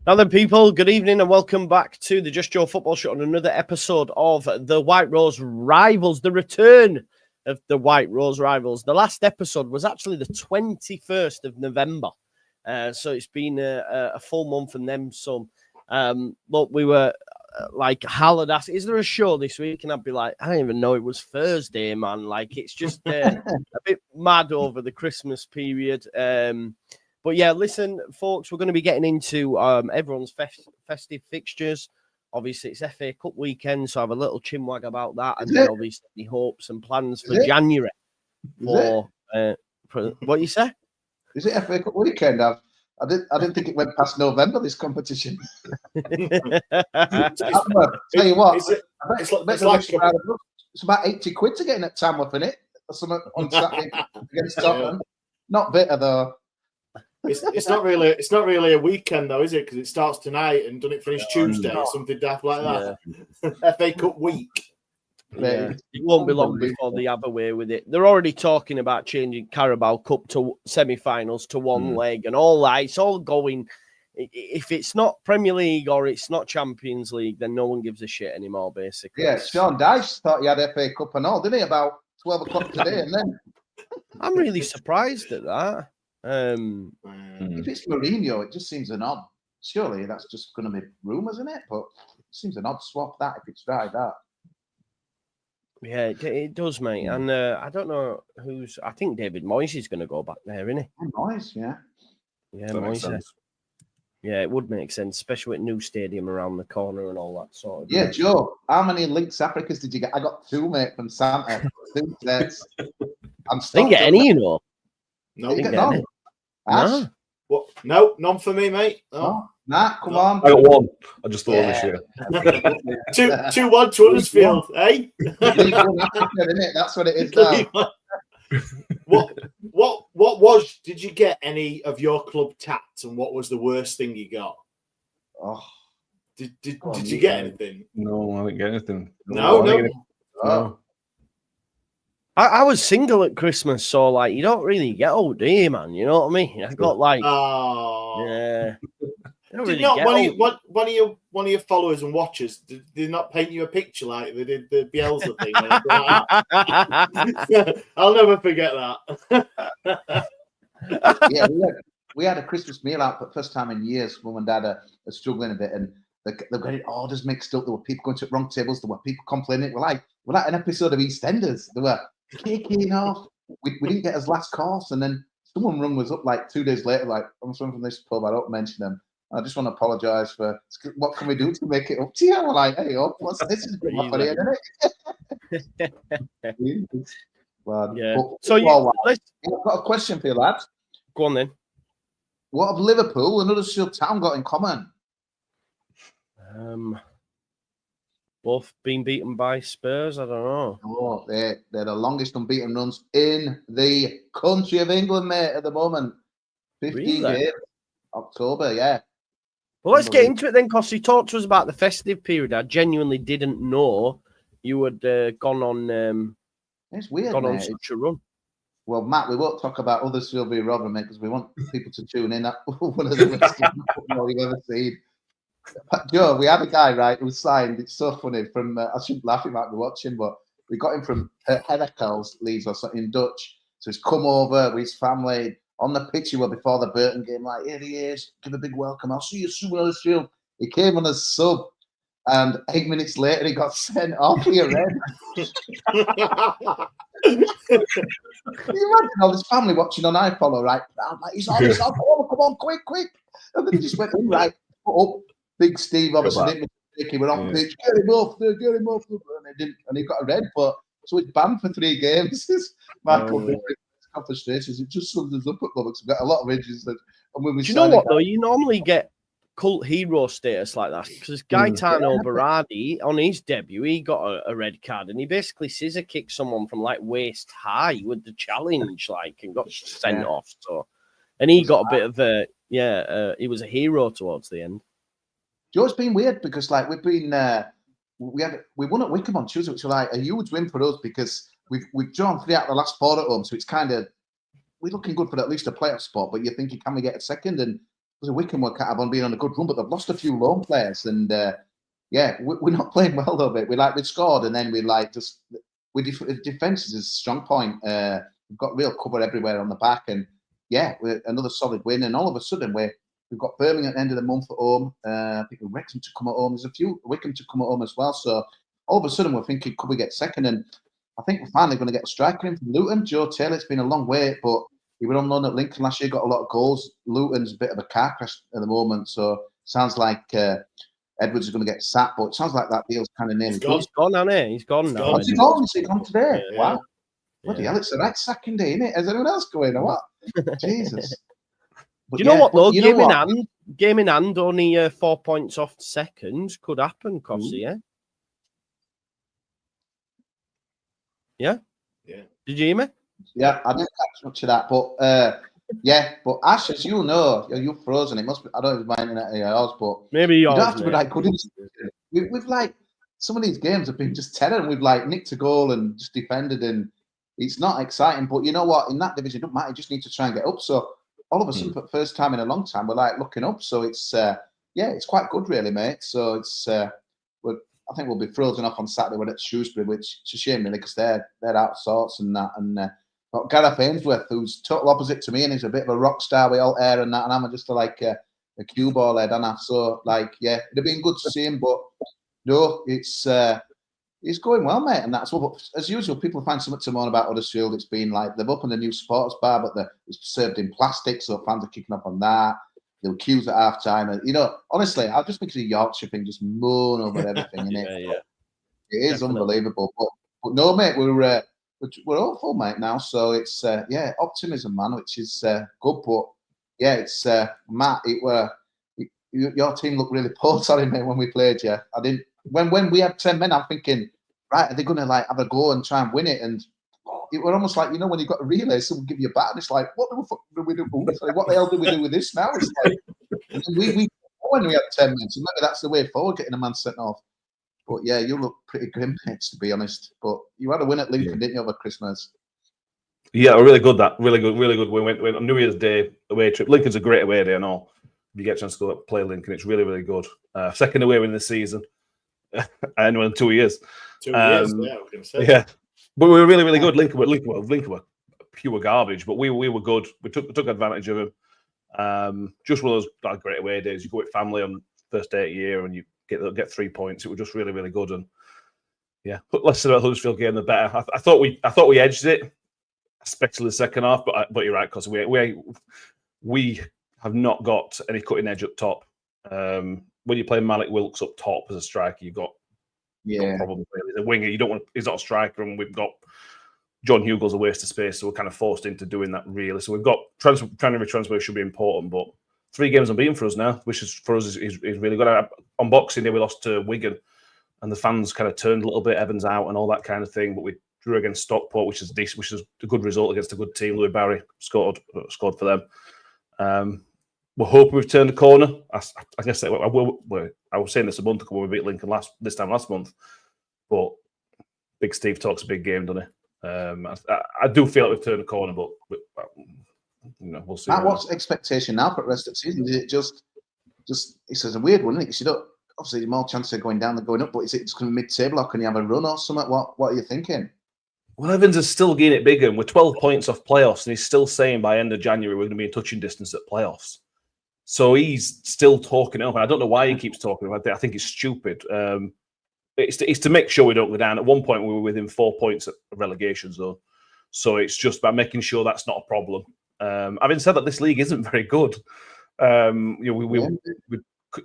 Now then, people, good evening and welcome back to the Just Joe Football Show on another episode of the White Rose Rivals, the return of the White Rose Rivals. The last episode was actually the 21st of November, so it's been a full month and then some. Look, we were like hollered at, is there a show this week? And I'd be like, I didn't even know it was Thursday, man. Like, it's just a bit mad over the Christmas period. But yeah, listen, folks, we're going to be getting into everyone's festive fixtures. Obviously, it's FA Cup weekend, so I have a little chinwag about that. And then obviously the hopes and plans for January. For what you say? Is it FA Cup weekend? I didn't think it went past November, this competition. Tell you what, it's about 80 quid to get in at Tamworth, isn't it? Or something on Saturday against Tottenham. Not bitter though. It's not really a weekend though, is it? Because it starts tonight and doesn't it finish Tuesday or something daft like that. Yeah. FA Cup week. Yeah. It won't be long before they have a way with it. They're already talking about changing Carabao Cup to semi-finals to one leg and all that. It's all going. If it's not Premier League or it's not Champions League, then no one gives a shit anymore, basically. Yeah, Sean Dyche thought he had FA Cup and all, didn't he? About 12 o'clock today, and then I'm really surprised at that. If it's Mourinho, it just seems an odd. Surely that's just going to be rumours, isn't it? But it seems an odd swap that if it's right that. Yeah, it does, mate. And I don't know who's. I think David Moyes is going to go back there, isn't he? Moyes, yeah. Yeah, Moyes. Yeah, it would make sense, especially with new stadium around the corner and all that sort of. Yeah, Joe, how many Lynx Africas did you get? I got 2, mate, from Santa. 2 sets. I didn't get any, you know. No, you get none. No. What? No, none for me, mate. No. Nah, come on. I got 1. I just thought this year. 2-1 to Huddersfield, eh? That's what it is now. What did you get any of your club tats, and what was the worst thing you got? Oh, did you get anything? No, I didn't get anything. No. I was single at Christmas, so like you don't really get old, do you, man? You know what I mean? I got like, yeah. Did not one of your followers and watchers did they not paint you a picture like they did the Bielsa thing? I'll never forget that. Yeah, we had a Christmas meal out for the first time in years. Mum and Dad are struggling a bit, and they're getting orders mixed up. There were people going to wrong tables. There were people complaining. We're like an episode of EastEnders. They were kicking off. We didn't get his last course, and then someone rung us up like 2 days later. Like, I'm someone from this pub. I don't mention them. I just want to apologise for what can we do to make it up to you? We're like, hey, what's this? Is my funny, isn't it? Well, yeah. I've got a question for you, lads. Go on then. What have Liverpool and Huddersfield Town got in common? Both been beaten by Spurs. I don't know. Oh, they're the longest unbeaten runs in the country of England, mate. At the moment, 15 games. October, yeah. Well, let's get into it then, Kosy. Talk to us about the festive period. I genuinely didn't know you had gone on. It's weird, gone mate. on such a run. Well, Matt, we won't talk about Huddersfield v Rotherham, mate, because we want people to tune in. That's one of the best football you've ever seen. Joe, we had a guy, right, who signed. It's so funny. From I shouldn't laugh, he might be watching, but we got him from Heracles, Leeds, or something in Dutch. So he's come over with his family. On the pitch, he was before the Burton game, like, here he is, give a big welcome. I'll see you soon, Huddersfield. He came on as sub, and 8 minutes later, he got sent off here red. Can you imagine all this family watching on iFollow, right? I'm like, he's on, come on, quick. And then he just went in, right, put up. Big Steve, obviously, didn't make him on pitch. Get him off. And he got a red, but so he's banned for 3 games. Michael frustrations. It just sums us up at Lubbock. We've got a lot of injuries. Do you know what, though? You normally get cult hero status like that because Gaetano Berardi, on his debut, he got a red card and he basically scissor kicked someone from like waist high with the challenge, like, and got sent off. So, and he got a bit of a he was a hero towards the end. Joe, it's been weird because like we've been we won at Wickham on Tuesday, which was like a huge win for us because we've drawn 3 out of the last 4 at home, so it's kind of we're looking good for at least a playoff spot. But you're thinking, can we get a second? And Wickham were kind of on being on a good run, but they've lost a few loan players, and we're not playing well though. We scored, and then defense is a strong point. We've got real cover everywhere on the back, and we're another solid win. And all of a sudden, we've got Birmingham at the end of the month at home. I think Wrexham to come at home. There's a few Wickham to come at home as well. So all of a sudden, we're thinking, could we get second? And I think we're finally going to get a striker in from Luton. Joe Taylor. It's been a long wait, but he went on loan at Lincoln last year. Got a lot of goals. Luton's a bit of a car crash at the moment, so sounds like Edwards is going to get sacked. But it sounds like that deal's kind of nearly done. He's gone, hasn't he? He's gone now. Has he gone? Is he gone today? Yeah. Wow. Bloody hell, it's the right sacking day, isn't it? Is anyone else going or what? Jesus. But do you know what, though? Game in hand, only 4 points off second. Could happen, Kosy, yeah? Yeah? Yeah. Did you hear me? Yeah, I didn't catch much of that. But, but Ash, as you know, you're frozen. It must be, I don't know if it's my internet or yours, but maybe you don't have to be like good. We've like, some of these games have been just terror, and we've like nicked a goal and just defended, and it's not exciting. But you know what? In that division, it doesn't matter. You just need to try and get up. So all of a sudden, for the first time in a long time, we're like looking up. So it's it's quite good, really, mate. So it's I think we'll be frozen off on Saturday. We're at Shrewsbury, which is a shame, really, because they're out of sorts and that. And got Gareth Ainsworth, who's total opposite to me, and he's a bit of a rock star with all air and that. And I'm just like a cue ball head, and so it'd have been good to see him, but no, it's going well, mate. And that's what, as usual, people find something to moan about Huddersfield. It's been like they've opened a new supporters bar, but it's served in plastic, so fans are kicking up on that. There were queues at half time, and honestly, I just think it's a Yorkshire thing, just moan over everything, innit? It is unbelievable. But no, mate, we're hopeful, mate, now. So it's optimism, man, which is good. But it's Matt. Your team looked really poor, sorry, mate, when we played you. I didn't. When we had 10 men, I'm thinking, right, are they going to like have a go and try and win it? And it were almost like, when you've got a relay, someone give you a bat, and it's like, what the fuck do we do? What the hell do we do with this now? It's like, we when we had 10 men, so maybe that's the way forward, getting a man sent off. But yeah, you look pretty grim, mates, to be honest. But you had a win at Lincoln, didn't you, over Christmas? Yeah, really good. Really good. We went on New Year's Day away trip. Lincoln's a great away day, I know. If you get a chance to go play Lincoln, it's really, really good. Second away win this season. I know in 2 years. 2 years, I was going to say. Yeah, but we were really, really good. Lincoln were pure garbage, but we were good. We took advantage of them. Just one of those great away days. You go with family on first day of the year, and you get 3 points. It was just really, really good. And yeah, but less about Huddersfield game, the better. I thought we edged it, especially the second half. But you're right, because we have not got any cutting edge up top. When you play Malik Wilkes up top as a striker, you've got problems. Really. The winger, he's not a striker, and we've got John Hugo's a waste of space, so we're kind of forced into doing that, really. So we've got January transfer should be important, but 3 games unbeaten for us now, which is for us is really good. On Boxing Day, we lost to Wigan, and the fans kind of turned a little bit, Evans out and all that kind of thing, but we drew against Stockport, which is decent, which is a good result against a good team. Louis Barry scored for them. We're hoping we've turned the corner. I guess I was saying this a month ago when we beat Lincoln this time last month, but Big Steve talks a big game, doesn't he? I do feel like we've turned the corner, but we'll see. What's expectation now for the rest of the season? Is it just it's a weird one, isn't it? Because you don't, obviously more chances of going down than going up, but is it just going to be mid-table, or can you have a run or something? What are you thinking? Well, Evans is still getting it bigger, and we're 12 points off playoffs, and he's still saying by end of January we're going to be in touching distance at playoffs. So he's still talking it up, and I don't know why he keeps talking about it. I think it's stupid. It's to make sure we don't go down. At one point, we were within 4 points at a relegation zone. So it's just about making sure that's not a problem. Having said that, this league isn't very good.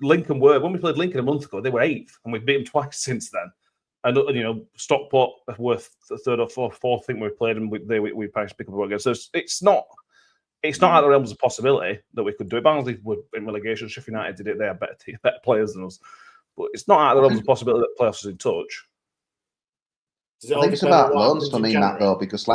Lincoln were, when we played Lincoln a month ago, they were 8th, and we've beat them twice since then. And Stockport were third or fourth. I think we played them. We managed to pick up a point again. So it's not out of the realms of possibility that we could do it. Barnsley were in relegation. Sheffield United did it. They have better players than us. But it's not out of the realms of possibility that playoffs is in touch. I think it's about loans for me, Matt, though, because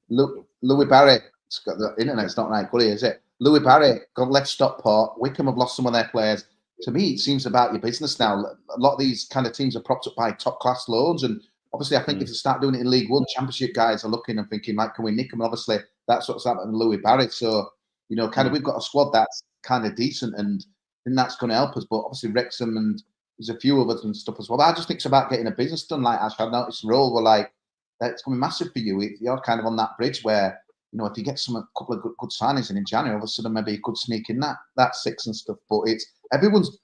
Louis Barry, the internet's not right, good, is it? Louis Barry left Stockport. Wickham have lost some of their players. To me, it seems about your business now. A lot of these kind of teams are propped up by top-class loans, and obviously, I think if you start doing it in League One, Championship guys are looking and thinking, like, can we nick them? And obviously, that's what's happened to Louis Barry. So, you know, kind of we've got a squad that's kind of decent, and that's going to help us. But obviously Wrexham and there's a few others and stuff as well. I just think it's about getting a business done. Like Ash, I've noticed role where like that's going to be massive for you. You're kind of on that bridge where, you know, if you get a couple of good signings in January, all of a sudden maybe you could sneak in that 6 and stuff. But it's everyone's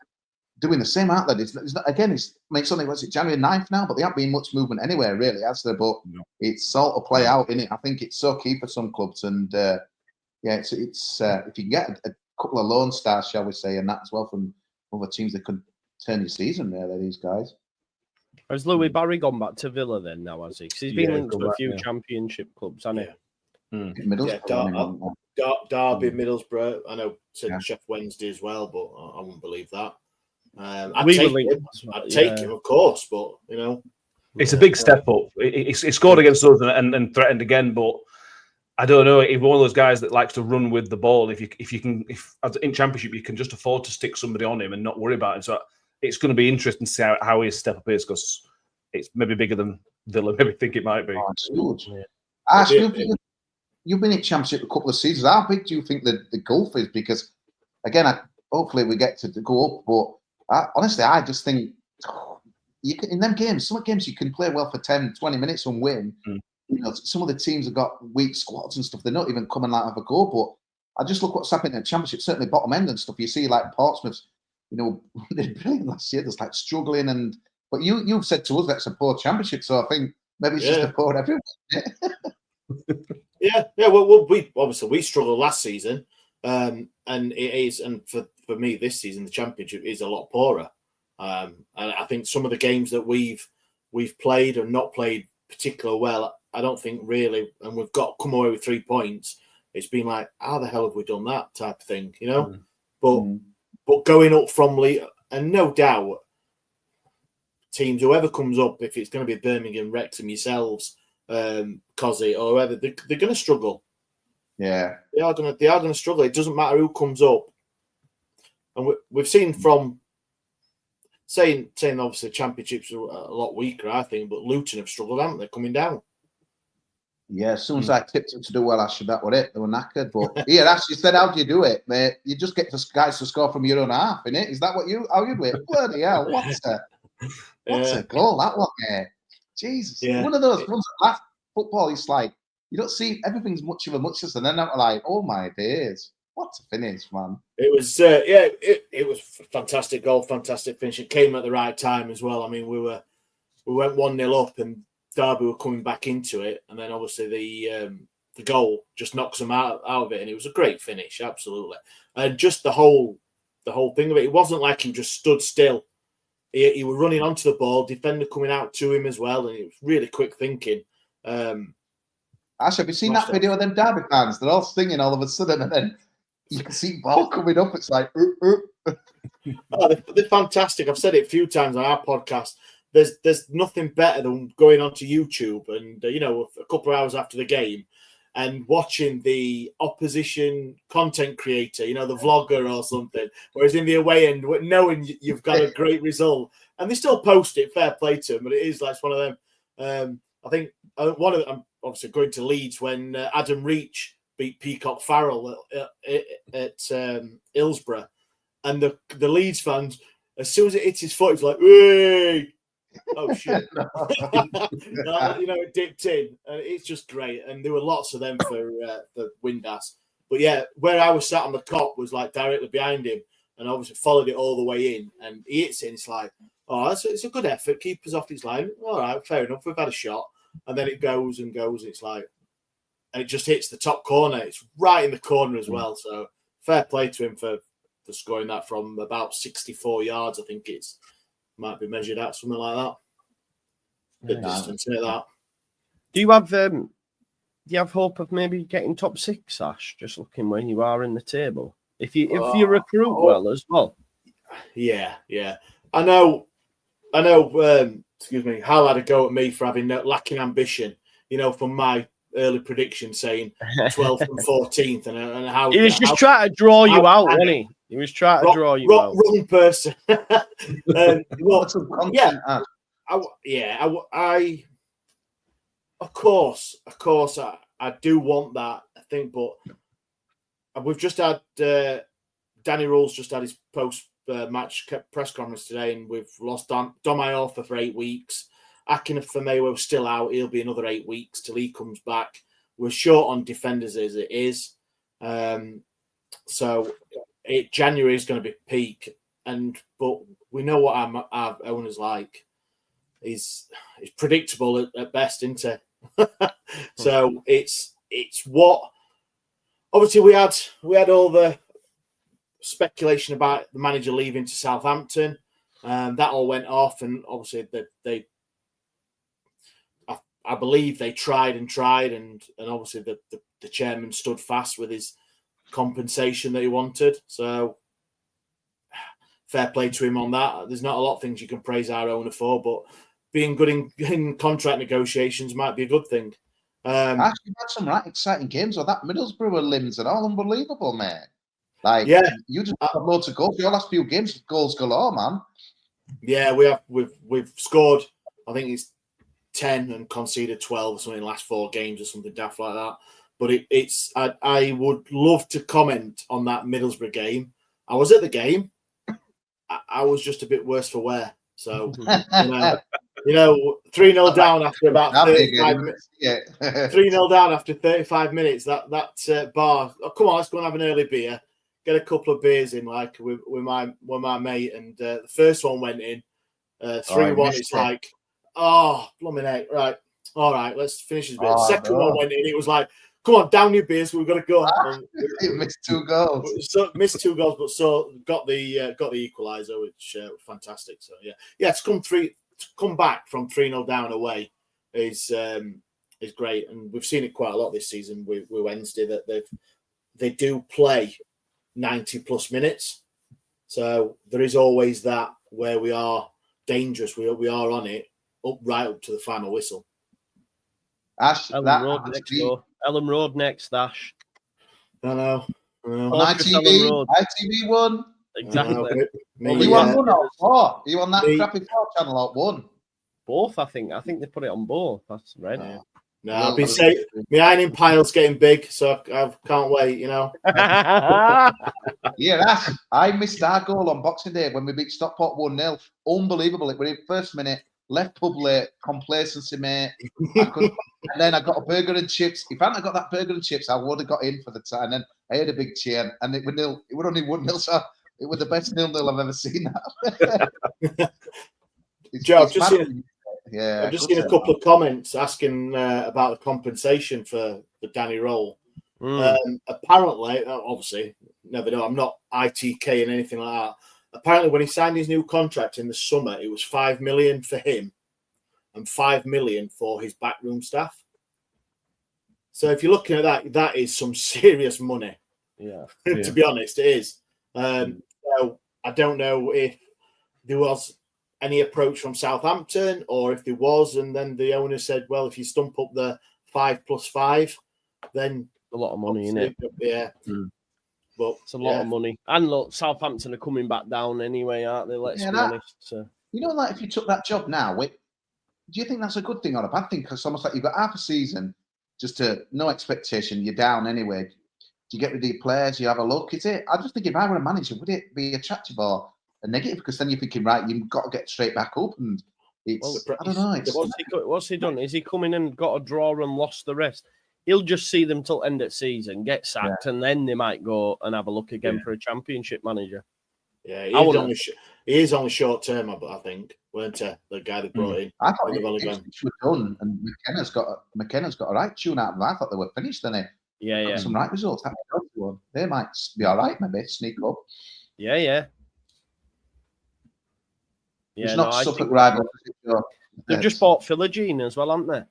doing the same, aren't they? It's not, again, it's only, what's it, January 9th now, but there hasn't been much movement anywhere really, has there? But it's sort of play out in it. I think it's so key for some clubs, and it's if you can get a couple of loan stars, shall we say, and that as well from other teams that could turn your season really, these guys. Has Louis Barry gone back to Villa then now, has he? Because he's been linked to a few championship clubs, hasn't he? Middlesbrough, Derby, Middlesbrough. I know said Sheff Wednesday as well, but I wouldn't believe that. I'd take him, of course, but you know, it's a big step up. He scored against us and threatened again, but I don't know. He's one of those guys that likes to run with the ball. If in Championship you can just afford to stick somebody on him and not worry about him. So it's going to be interesting to see how his step up is, because it's maybe bigger than Villa maybe think it might be. Oh, it's huge. Ash, you've been in Championship a couple of seasons. How big do you think the gulf is? Because again, hopefully we get to go up, but honestly, I just think you can, in them games, some games you can play well for 10, 20 minutes and win. You know, some of the teams have got weak squads and stuff. They're not even coming out of a go. But I just look what's happening in the Championship, certainly bottom end and stuff. You see, like Portsmouth, you know, they did brilliant last year. There's like struggling, but you've said to us that's a poor Championship, so I think maybe it's just a poor everyone. Well, we struggled last season, and it is, and for me this season the Championship is a lot poorer. And I think some of the games that we've played or not played particularly well, I don't think really, and we've got come away with 3 points. It's been like, how the hell have we done that type of thing, you know? But going up from League, and no doubt, teams, whoever comes up, if it's going to be Birmingham, Wrexham, yourselves, Kosy, or whoever, they're going to struggle. Yeah, they are going to struggle. It doesn't matter who comes up, and we've seen from saying obviously Championships are a lot weaker, I think, but Luton have struggled, haven't they, coming down? Yeah, as soon as I tipped them to do well, Ashley, that was it. They were knackered. But here, Ashley said, how do you do it, mate? You just get the guys to score from your own half, innit? Is that how you do it? Bloody hell, what's a goal, that one, mate? Jesus. Yeah. One of those ones that last football, it's like, you don't see everything's much of a muchness, and then I'm like, oh my days. What a finish, man. It was, it was fantastic goal, fantastic finish. It came at the right time as well. I mean, we went 1-0 up and Derby were coming back into it, and then obviously the goal just knocks them out of it, and it was a great finish, absolutely. And just the whole thing of it, it wasn't like he just stood still. He was running onto the ball, defender coming out to him as well, and it was really quick thinking. Ash, have you seen that video of them Derby fans? They're all singing all of a sudden, and then you can see ball coming up. It's like, they're fantastic. I've said it a few times on our podcast. There's nothing better than going onto YouTube and a couple of hours after the game and watching the opposition content creator, the vlogger or something, whereas in the away end, knowing you've got a great result, and they still post it. Fair play to them, but it is like one of them. I think one of them. I'm obviously going to Leeds when Adam Reach beat Peacock Farrell at Hillsborough, and the Leeds fans, as soon as it hits his foot, it's like, hey! Oh shit! It dipped in, and it's just great. And there were lots of them for Windass. But yeah, where I was sat on the cop was like directly behind him, and obviously followed it all the way in. And he hits it, and it's like, oh, it's a good effort. Keeper's off his line. All right, fair enough. We've had a shot, and then it goes and goes. It's like, and it just hits the top corner. It's right in the corner as well. So fair play to him for scoring that from about 64 yards. I think it's. Might be measured at something like that. Good distance like that. Do you have hope of maybe getting top 6, Ash? Just looking where you are in the table. If you recruit well as well. Yeah. I know. Excuse me. Hal had a go at me for having lacking ambition. From my early prediction saying 12th and 14th, and how he was just trying to draw you out, wasn't he? He was trying to draw you out. Wrong person. I of course, I do want that, I think, but we've just had Danny Rowles just had his post-match press conference today, and we've lost Dom Iorfa for 8 weeks. Akin Famewo still out. He'll be another 8 weeks till he comes back. We're short on defenders as it is. So January is going to be peak, but we know what our owners like. He's predictable at best, isn't he? So it's what obviously we had all the speculation about the manager leaving to Southampton. That all went off, and obviously I believe they tried, and obviously the chairman stood fast with his compensation that he wanted. So fair play to him on that. There's not a lot of things you can praise our owner for, but being good in contract negotiations might be a good thing. Actually, had some right exciting games. Or that Middlesbrough limbs and all unbelievable, mate. Like, you just have loads of goals. Your last few games, goals galore, man. Yeah, we've scored. I think it's 10 and conceded 12 or something in the last 4 games or something daft like that. But I would love to comment on that Middlesbrough game. I was at the game. I was just a bit worse for wear. So, 3-0 down after about 35 minutes. 3-0 down after 35 minutes. That bar. Oh, come on, let's go and have an early beer. Get a couple of beers in, like with my mate, and the first one went in 3-1. It's like, oh, blooming heck, right, all right, let's finish this beer. Second one went in. It was like, come on, down your beers. We've got to go. It missed 2 goals. So missed 2 goals, but got the equaliser, which was fantastic. So yeah, to come back from 3-0 down away is great, and we've seen it quite a lot this season with Wednesday that they do play 90 plus minutes. So there is always that where we are dangerous. We are on it right up to the final whistle. Ash, Ellen Road next, Ash. I know. On ITV 1. Exactly. You on 1 or 4? Are you on that crappy 4 channel or 1? Both, I think. I think they put it on both. That's right. No, I've been saying my ironing pile's getting big, so I can't wait. Yeah, Ash, I missed our goal on Boxing Day when we beat Stockport 1-0. Unbelievable! It was in first minute. Left pub late, complacency, mate. And then I got a burger and chips. If I hadn't got that burger and chips, I would have got in for the time. And then I had a big cheer, and it was nil. It was only 1-0, so it was the best 0-0 I've ever seen. Joe, I've just seen a couple of comments asking about the compensation for Danny Rowles. Apparently, obviously, never know. I'm not ITK and anything like that. Apparently, when he signed his new contract in the summer, it was $5 million for him and $5 million for his backroom staff. So if you're looking at that, that is some serious money. Yeah. To be honest, it is. So I don't know if there was any approach from Southampton or if there was, and then the owner said, well, if you stump up the 5 + 5, then a lot of money, isn't it? Yeah. But it's a lot of money. And look, Southampton are coming back down anyway, aren't they? Let's be honest. So. Like if you took that job now, do you think that's a good thing or a bad thing? Because it's almost like you've got half a season, just no expectation, you're down anyway. Do you get rid of your players? You have a look? Is it? I just think if I were a manager, would it be attractive or a negative? Because then you're thinking, right, you've got to get straight back up, and it's I don't know. What's he done? Is he come in and got a draw and lost the rest? He'll just see them till end of season, get sacked, and then they might go and have a look again for a championship manager. Yeah, he is only short term, I think, weren't he? The guy that brought in. I thought it was done, and McKenna's got a right tune out of them. I thought they were finished, didn't they? Yeah. Some right results. They might be all right, maybe sneak up. Yeah. It's not Suffolk rivals. They've just bought Philogene as well, haven't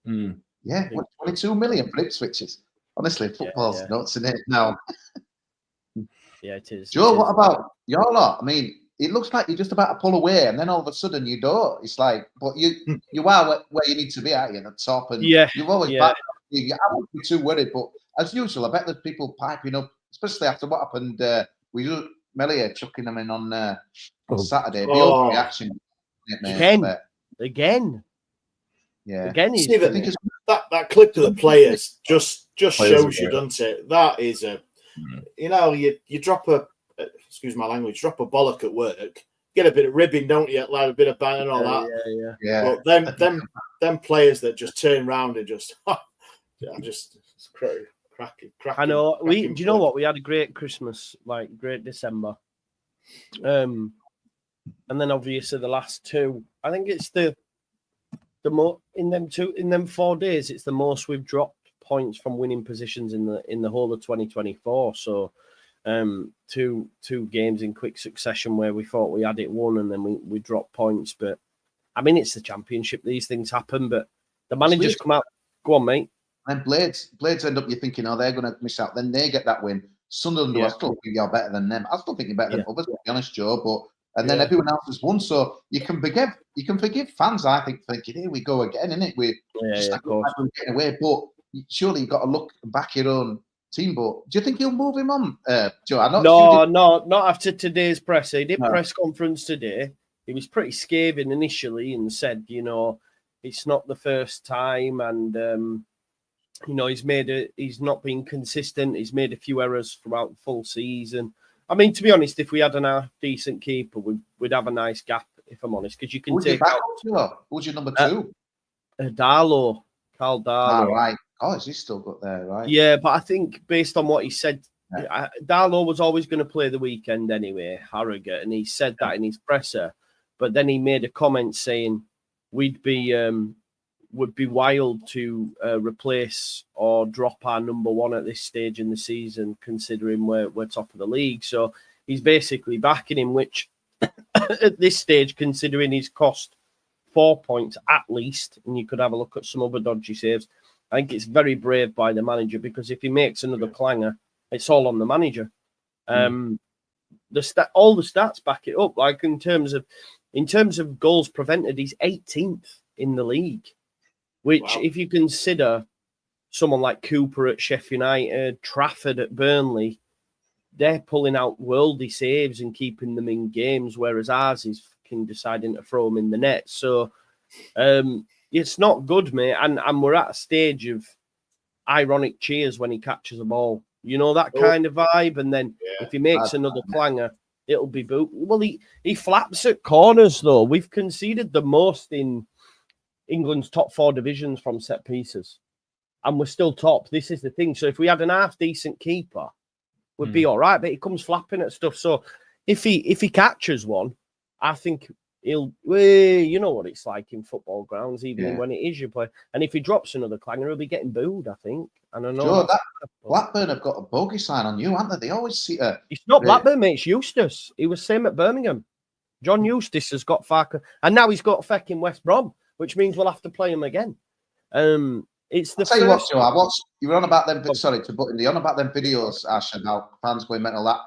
they? Yeah, 22 million for Ipswich's. Honestly, football's nuts in it now. Yeah, it is. Joe, what about your lot? I mean, it looks like you're just about to pull away, and then all of a sudden you don't. It's like, but you are where you need to be, aren't you? At the top, and you've always backed. I wouldn't be too worried, but as usual, I bet there's people piping up, especially after what happened. We just Melia chucking them in on Saturday. The reaction again. Yeah. Again, he's See, I think it's that clip of the players just Players shows are you, great. doesn't it? That is a, you know, you drop a, excuse my language, drop a bollock at work, get a bit of ribbing, don't you? Like a bit of bang and all that. yeah. But them players that just turn around and just, it's cracking. I know. Do cracking you know blood. what? We had a great Christmas, like great December. And then obviously the last two. I think it's the more in them 4 days. It's the most we've dropped points from winning positions in the whole of 2024. So, two games in quick succession where we thought we had it won, and then we dropped points. But I mean, it's the championship; these things happen. But the managers come out. Go on, mate. And Blades end up, you're thinking, oh, they're going to miss out. Then they get that win. Sunderland, I still think you're better than them. I still think you're better than others, to be honest, Joe. But then everyone else has won, so you can forgive fans. I think thinking, here we go again, innit? We're getting away, but surely you've got to look and back your own team. But do you think he'll move him on, Joe? No, not after today's press. He did press conference today. He was pretty scathing initially and said, you know, it's not the first time, and you know, he's not been consistent. He's made a few errors throughout the full season. I mean, to be honest, if we had a decent keeper, we'd have a nice gap, if I'm honest, because you can take out. Who's your number two? Darlow, Carl Darlow. Right. Oh, is he still got there, right? Yeah, but I think based on what he said, Darlow was always going to play the weekend anyway, Harrogate, and he said that in his presser. But then he made a comment saying would be wild to replace or drop our number one at this stage in the season, considering we're top of the league. So he's basically backing him, which at this stage, considering he's cost 4 points at least, and you could have a look at some other dodgy saves, I think it's very brave by the manager, because if he makes another clanger, it's all on the manager. All the stats back it up. Like in terms of goals prevented, he's 18th in the league. Which, if you consider someone like Cooper at Sheffield United, Trafford at Burnley, they're pulling out worldy saves and keeping them in games, whereas ours is fucking deciding to throw them in the net. So it's not good, mate. And we're at a stage of ironic cheers when he catches a ball. You know, that kind of vibe. And then if he makes another clanger, it'll be boot. Well, he flaps at corners, though. We've conceded the most in England's top 4 divisions from set pieces, and we're still top. This is the thing. So if we had an half decent keeper, we'd be all right. But he comes flapping at stuff. So if he catches one, I think you know what it's like in football grounds, even when it is your play. And if he drops another clanger, he'll be getting booed, I think. And I know Joe, Blackburn have got a bogey sign on you, haven't they? They always see it's not Blackburn, mate. It's Eustace. He was same at Birmingham. John Eustace has got Farker, and now he's got fucking West Brom, which means we'll have to play him again. It's the I'll tell you what, Joe, I watched. You were on about them. Sorry to butt in. You on about them videos, Ash, about fans going mental. That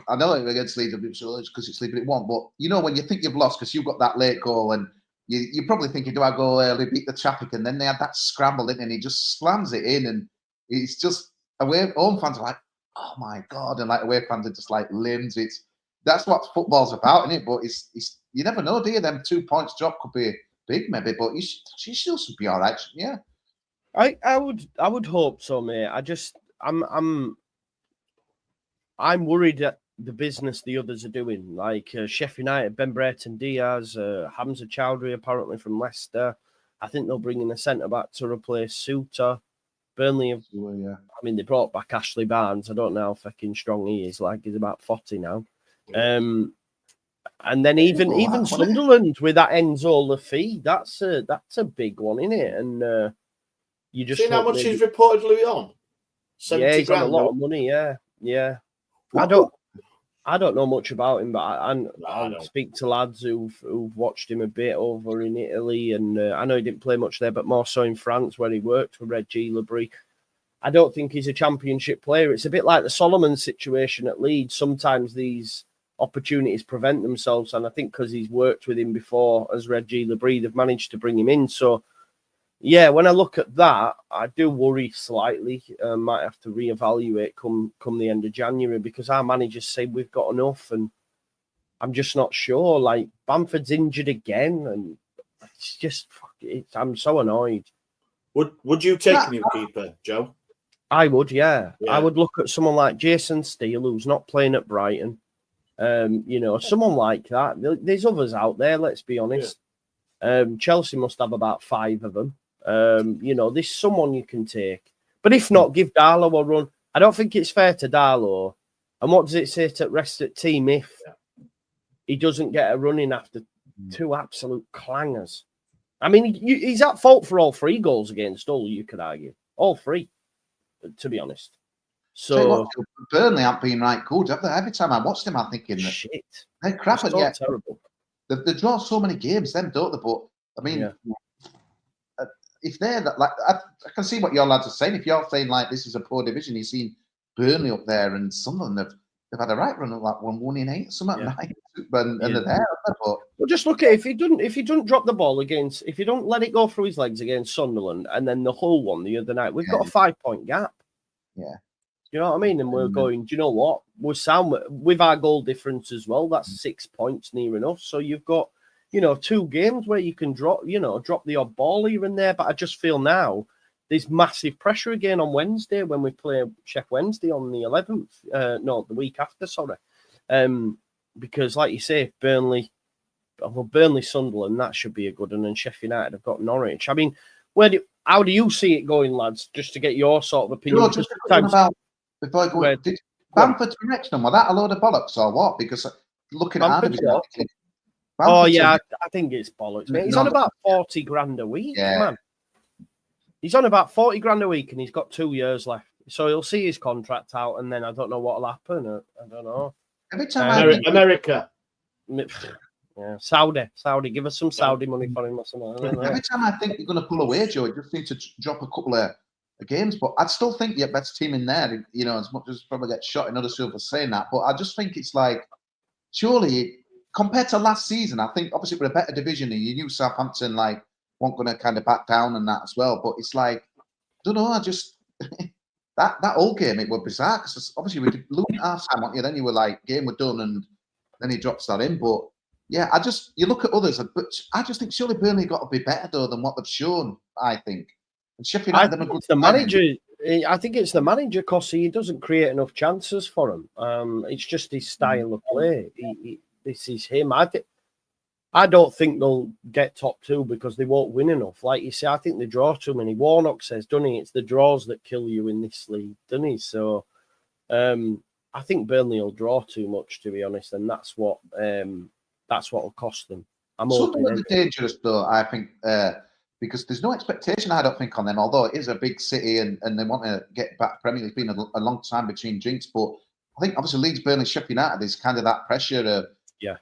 I know it against Leeds because it's Leeds, but it won't. But you know when you think you've lost because you've got that late goal, and you're probably thinking, do I go early, beat the traffic? And then they had that scramble in, and he just slams it in, and it's just away. Home fans are like, oh my god, and like away fans are just like limbs. That's what football's about, isn't it? But it's you never know, do you? Them 2 points drop could be big, maybe, but she still should be all right. Yeah, I would hope so, mate. I'm worried at the business the others are doing, like Sheffield United, Ben Brereton Diaz, Hamza Chowdhury apparently from Leicester. I think they'll bring in a centre back to replace Suter. Burnley, I mean, they brought back Ashley Barnes. I don't know how fucking strong he is. Like he's about 40 now. And then even Sunderland with that Enzo Lafee, that's a big one, isn't it? And you just see how much he's reportedly on. 70 he's grand, on a lot of money. Yeah. I don't know much about him, but I'll speak to lads who've watched him a bit over in Italy, and I know he didn't play much there, but more so in France where he worked for Reggie Lebris. I don't think he's a championship player. It's a bit like the Solomon situation at Leeds. Sometimes these opportunities prevent themselves, and I think because he's worked with him before as Reggie Lebris, they've managed to bring him in. So, yeah, when I look at that, I do worry slightly. Might have to reevaluate come the end of January, because our managers say we've got enough, and I'm just not sure. Like Bamford's injured again, and It's just, I'm so annoyed. Would you take a new keeper, Joe? I would, yeah. Yeah. I would look at someone like Jason Steele, who's not playing at Brighton. Someone like that. There's others out there, let's be honest. Yeah. Chelsea must have about 5 of them. There's someone you can take. But if not, give Darlow a run. I don't think it's fair to Darlow. And what does it say to rest at team if he doesn't get a run in after 2 absolute clangers? I mean, he's at fault for all 3 goals against Hull, you could argue. All 3, to be honest. So Burnley aren't being right good, have they? Every time I watched them, I'm thinking shit. They're crap, and yet terrible. They draw so many games, them, don't they? But I mean, if they're like, I can see what your lads are saying. If you're saying like this is a poor division, you've seen Burnley up there, and some of them they've had a right run of like 1 in 8, something like that, and they're there. But well, just look at if he doesn't drop the ball if he don't let it go through his legs against Sunderland, and then the Hull one the other night, we've got a 5-point gap. Yeah. You know what I mean? And we're going, do you know what? We're sound with our goal difference as well. That's 6 points near enough. So you've got, 2 games where you can drop the odd ball here and there. But I just feel now there's massive pressure again on Wednesday when we play Sheff Wednesday on the 11th. The week after, sorry. Because like you say, Burnley, Sunderland, that should be a good one. And Sheffield United have got Norwich. I mean, how do you see it going, lads? Just to get your sort of opinion. Before I go, did Bamford's reaction, was that a load of bollocks or what? Because looking at Bamford, I think it's bollocks, mate. He's on about 40 grand a week, man. He's on about 40 grand a week, and he's got 2 years left. So he'll see his contract out, and then I don't know what'll happen. I don't know. Every time America. Yeah, Saudi. Give us some Saudi money for him or something. Every time I think you're going to pull away, Joe, you just need to drop a couple of games. But I'd still think you're best team in there, as much as probably get shot in other stuff for saying that. But I just think it's like, surely, compared to last season, I think obviously we're a better division and you knew Southampton weren't going to kind of back down and that as well. But it's like, I don't know, I just, that old game, it was bizarre because obviously we did lose at half time, weren't you? Then you were like, game were done and then he drops that in. But yeah, you look at others, but I just think surely Burnley got to be better though than what they've shown, I think. And Sheffield United, I think it's the manager. I think it's the manager, Kosy. He doesn't create enough chances for him. It's just his style of play. This is him. I don't think they'll get top 2 because they won't win enough. Like you say, I think they draw too many. Warnock says, doesn't he? It's the draws that kill you in this league, doesn't he? So I think Burnley will draw too much, to be honest, and that's what will cost them. Something dangerous though, I think, because there's no expectation, I don't think, on them. Although it is a big city and they want to get back Premier League. It's been a long time between drinks, but I think obviously Leeds, Burnley, Sheffield United, there's kind of that pressure of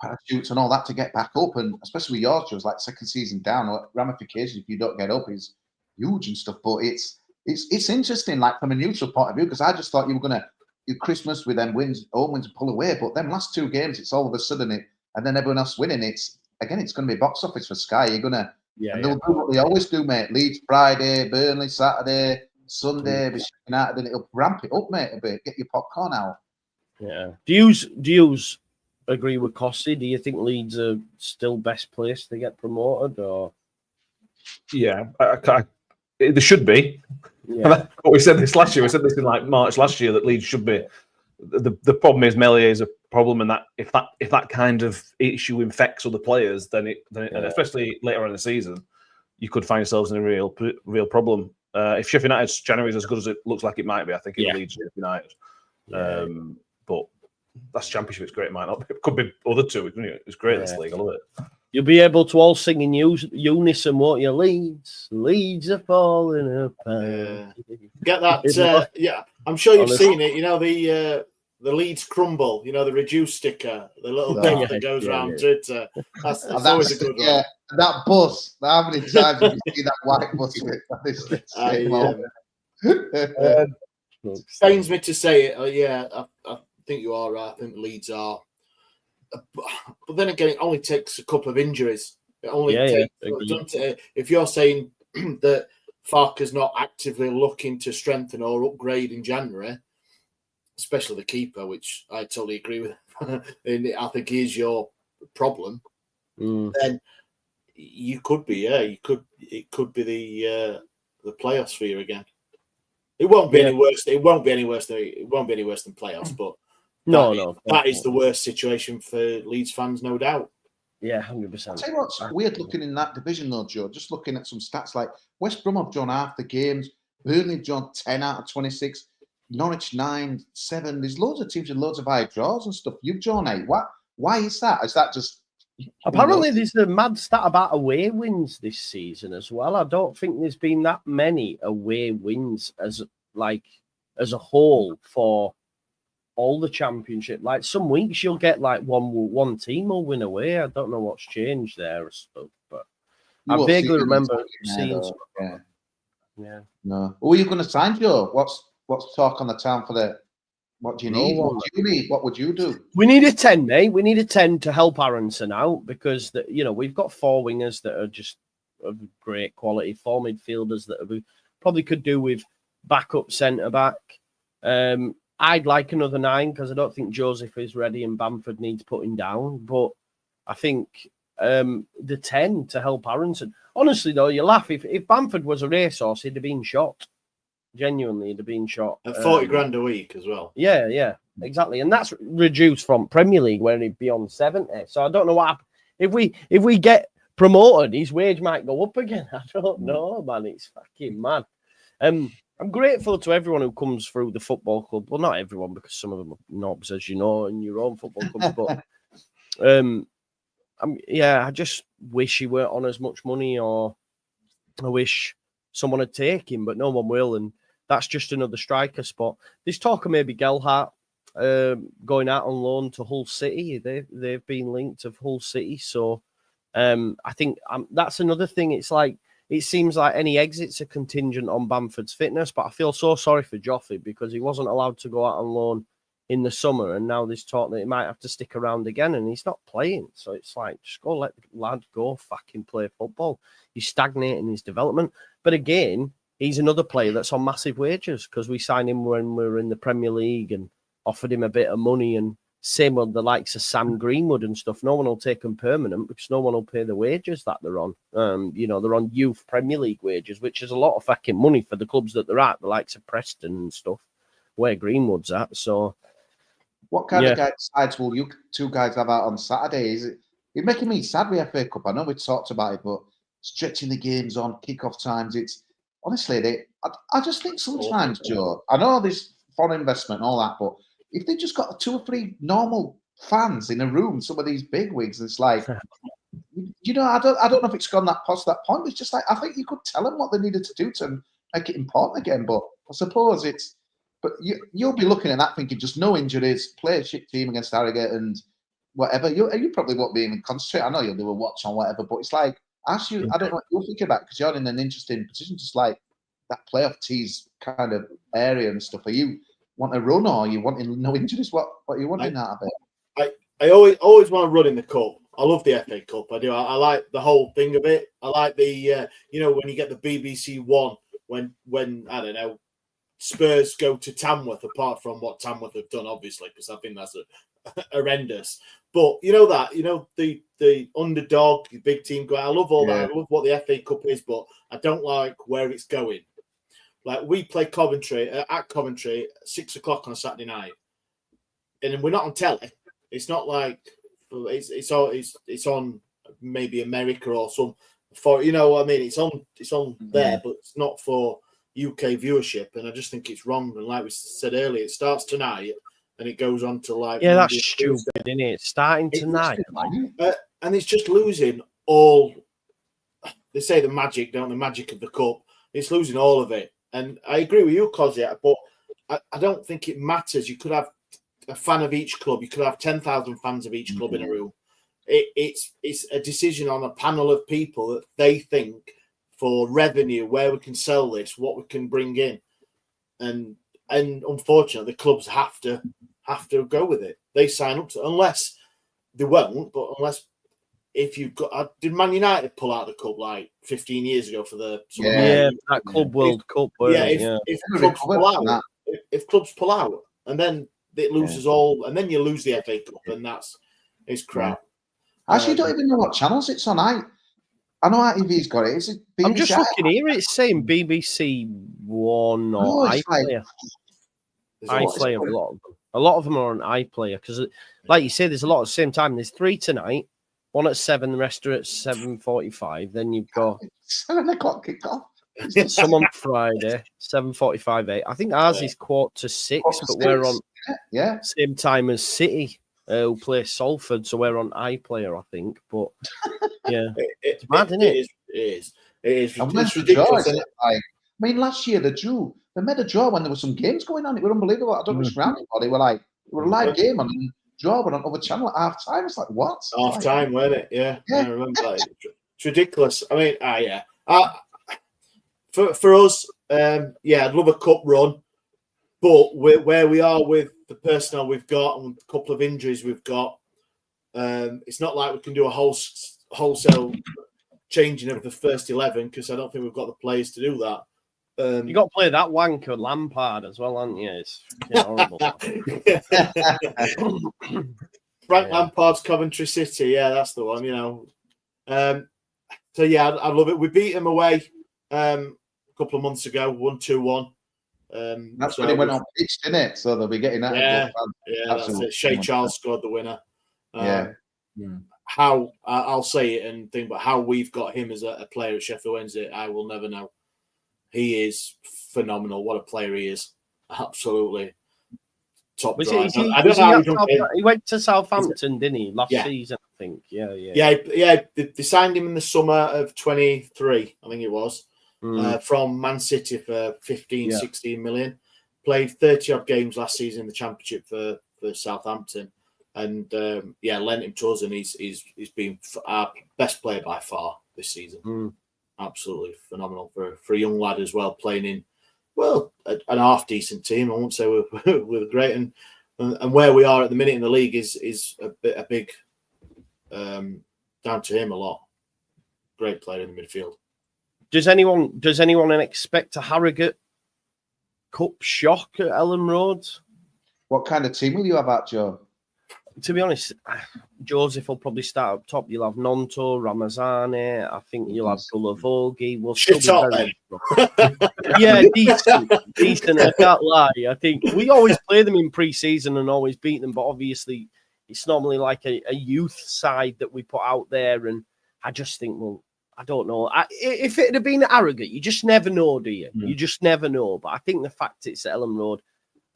parachutes and all that to get back up, and especially with Yorkshire, it's like second season down, or ramifications if you don't get up is huge and stuff. But it's interesting, like from a neutral point of view, because I just thought you were gonna do Christmas with them home wins, and pull away, but them last 2 games, it's all of a sudden and then everyone else winning. It's going to be box office for Sky. You're gonna and they'll do what they always do, mate. Leeds Friday, Burnley Saturday, Sunday, United, and it'll ramp it up, mate, a bit. Get your popcorn out. Yeah. Do you agree with Kosy? Do you think Leeds are still best placed to get promoted, or? Yeah, they should be. Yeah. We said this last year. We said this in like March last year that Leeds should be. The problem is Melier is a problem, and that if that kind of issue infects other players, then and especially later on in the season, you could find yourselves in a real problem. If Sheffield United's January is as good as it looks like it might be, I think it leads Sheffield United. But that's Championship. It's great. It might not. It could be other 2. It's great. This league. I love it. You'll be able to all sing in unison, won't you? Leeds are falling apart. Get that? I'm sure you've seen it. The Leeds crumble. The reduced sticker, the little thing that goes around Twitter. That's always a good one. Yeah, that bus. How many times have you seen that white bus with? Pains me to say it. I think you are right. I think Leeds are. But then again, it only takes a couple of injuries. It only takes. If you're saying that Farke's not actively looking to strengthen or upgrade in January, especially the keeper, which I totally agree with, and I think is your problem, then You could be, yeah. It could be the playoffs for you again. It won't be any worse. It won't be any worse than playoffs. But that is the worst situation for Leeds fans, no doubt. Yeah, 100%. I'll tell you what's weird looking in that division, though, Joe. Just looking at some stats, like West Brom have drawn half the games, Burnley have drawn 10 out of 26, Norwich 9, 7. There's loads of teams with loads of high draws and stuff. You've drawn 8. Why is that? Is that just... Apparently, there's a mad stat about away wins this season as well. I don't think there's been that many away wins as a whole for all the championship. Like some weeks you'll get like one team will win away. I don't know what's changed there or stuff, but I vaguely remember seeing something. Yeah. No. Who are you going to sign, Joe? What's talk on the town for the... What do you need? What do you need? What would you do? We need a 10, mate. We need a 10 to help Aronson out because we've got 4 wingers that are just of great quality, 4 midfielders that we probably could do with backup centre back. I'd like another 9 because I don't think Joseph is ready and Bamford needs putting down. But I think the 10 to help Aronson. Honestly, though, you laugh. If Bamford was a racehorse, he'd have been shot. Genuinely, he'd have been shot. At 40 grand a week as well. Yeah, exactly. And that's reduced from Premier League where he'd be on 70. So I don't know what happens. If we get promoted, his wage might go up again. I don't know, man. It's fucking mad. I'm grateful to everyone who comes through the football club. Well, not everyone, because some of them are knobs, as you know, in your own football clubs. But I just wish he weren't on as much money, or I wish someone would take him, but no one will. And that's just another striker spot. There's talk of maybe Gelhardt going out on loan to Hull City. They've been linked to Hull City. So I think that's another thing. It's like, it seems like any exits are contingent on Bamford's fitness, but I feel so sorry for Joffrey because he wasn't allowed to go out on loan in the summer, and now there's talk that he might have to stick around again, and he's not playing. So it's like, just go let the lad go fucking play football. He's stagnating his development. But again, he's another player that's on massive wages because we signed him when we were in the Premier League and offered him a bit of money, and same with the likes of Sam Greenwood and stuff. No one will take him permanent because no one will pay the wages that they're on. They're on youth Premier League wages, which is a lot of fucking money for the clubs that they're at, the likes of Preston and stuff, where Greenwood's at. So, what kind of sides will you 2 guys have out on Saturday? It's making me sad with FA Cup. I know we talked about it, but stretching the games on kick-off times, it's honestly, I just think sometimes, Joe, I know there's foreign investment and all that, but if they just got 2 or 3 normal fans in a room, some of these big wigs, it's like, I don't know if it's gone past that point. It's just like, I think you could tell them what they needed to do to make it important again. But I suppose but you'll be looking at that thinking just no injuries, play a shit team against Harrogate and whatever. You probably won't be even concentrate. I know you'll do a watch on whatever, but it's like, I don't know what you're thinking about because you're in an interesting position, just like that playoff tease kind of area and stuff. Are you want a run, or are you wanting no injuries? What are you wanting out of it? I always want to run in the cup. I love the FA Cup. I do. I like the whole thing of it. I like the when you get the BBC One when I don't know, Spurs go to Tamworth. Apart from what Tamworth have done, obviously, because I think that's horrendous. But the underdog, the big team go. I love all that. I love what the FA Cup is, but I don't like where it's going. Like we play Coventry at 6 o'clock on Saturday night, and we're not on telly. It's not like it's on maybe America or some for what I mean. It's on there, but it's not for UK viewership, and I just think it's wrong. And like we said earlier, it starts tonight and it goes on to like that's stupid, isn't it? It's starting tonight, and it's just losing all. They say the magic, don't the magic of the cup? It's losing all of it. And I agree with you, Kosy, but I don't think it matters. You could have a fan of each club. You could have 10,000 fans of each club in a room. It's a decision on a panel of people that they think for revenue, where we can sell this, what we can bring in, and unfortunately, the clubs have to go with it. They sign up to, unless they won't, but unless. If you've got, did Man United pull out the cup like 15 years ago for the that Club World Cup? If clubs pull out, if clubs pull out, and then it loses all, and then you lose the FA Cup, and it's crap. Actually, don't even know what channels it's on. I know ITV's got it. Is it BBC? I'm just looking here. It's saying BBC One or No, it's iPlayer. There's iPlayer, a lot of them are on iPlayer because, like you say, there's a lot at the same time. There's 3 tonight, one at 7, the rest are at 7:45. Then you've got 7 o'clock kick off. some on Friday, 7:45, 8. I think ours is 5:45, but we're on same time as City, who play Salford, so we're on iPlayer, I think. But yeah, it's mad, isn't it? It is. And It's ridiculous. I mean, last year they drew. They made a draw when there were some games going on. It was unbelievable. I don't know which round it was. They were a live game on the draw, but on other channel at half time. It's like what? Half time, wasn't it? Yeah. I remember that. It's ridiculous. I mean, for us, I'd love a cup run, but where we are with the personnel we've got and a couple of injuries we've got, it's not like we can do a wholesale changing of the first 11 because I don't think we've got the players to do that. You got to play that wanker Lampard as well, haven't you? It's horrible. Frank Lampard's Coventry City, that's the one. So I love it. We beat them away a couple of months ago, 1-2-1. That's when he went on pitch, didn't it? So they'll be getting that. That's it. Shea Charles scored the winner. How I'll say it and think, but how we've got him as a player at Sheffield Wednesday, I will never know. He is phenomenal. What a player he is! Absolutely top. He went to Southampton, didn't he? Last season, I think. Yeah. They signed him in the summer of 23, I think it was, from Man City for 16 million. Played 30 odd games last season in the Championship for Southampton. And lent him to us, and he's been our best player by far this season. Absolutely phenomenal for a young lad as well, playing in an half decent team. I won't say we're great, and where we are at the minute in the league is a big down to him a lot. Great player in the midfield. Does anyone expect a Harrogate Cup shock at Ellen Road? What kind of team will you have at, Joe? To be honest, Joseph will probably start up top. You'll have Nonto, Ramazani. I think you'll have Gulavogi. We'll still be very decent. I can't lie. I think we always play them in pre-season and always beat them, but obviously it's normally like a youth side that we put out there. And I just think, I don't know. If it had been Harrogate, you just never know, do you? You just never know. But I think the fact it's at Ellen Road,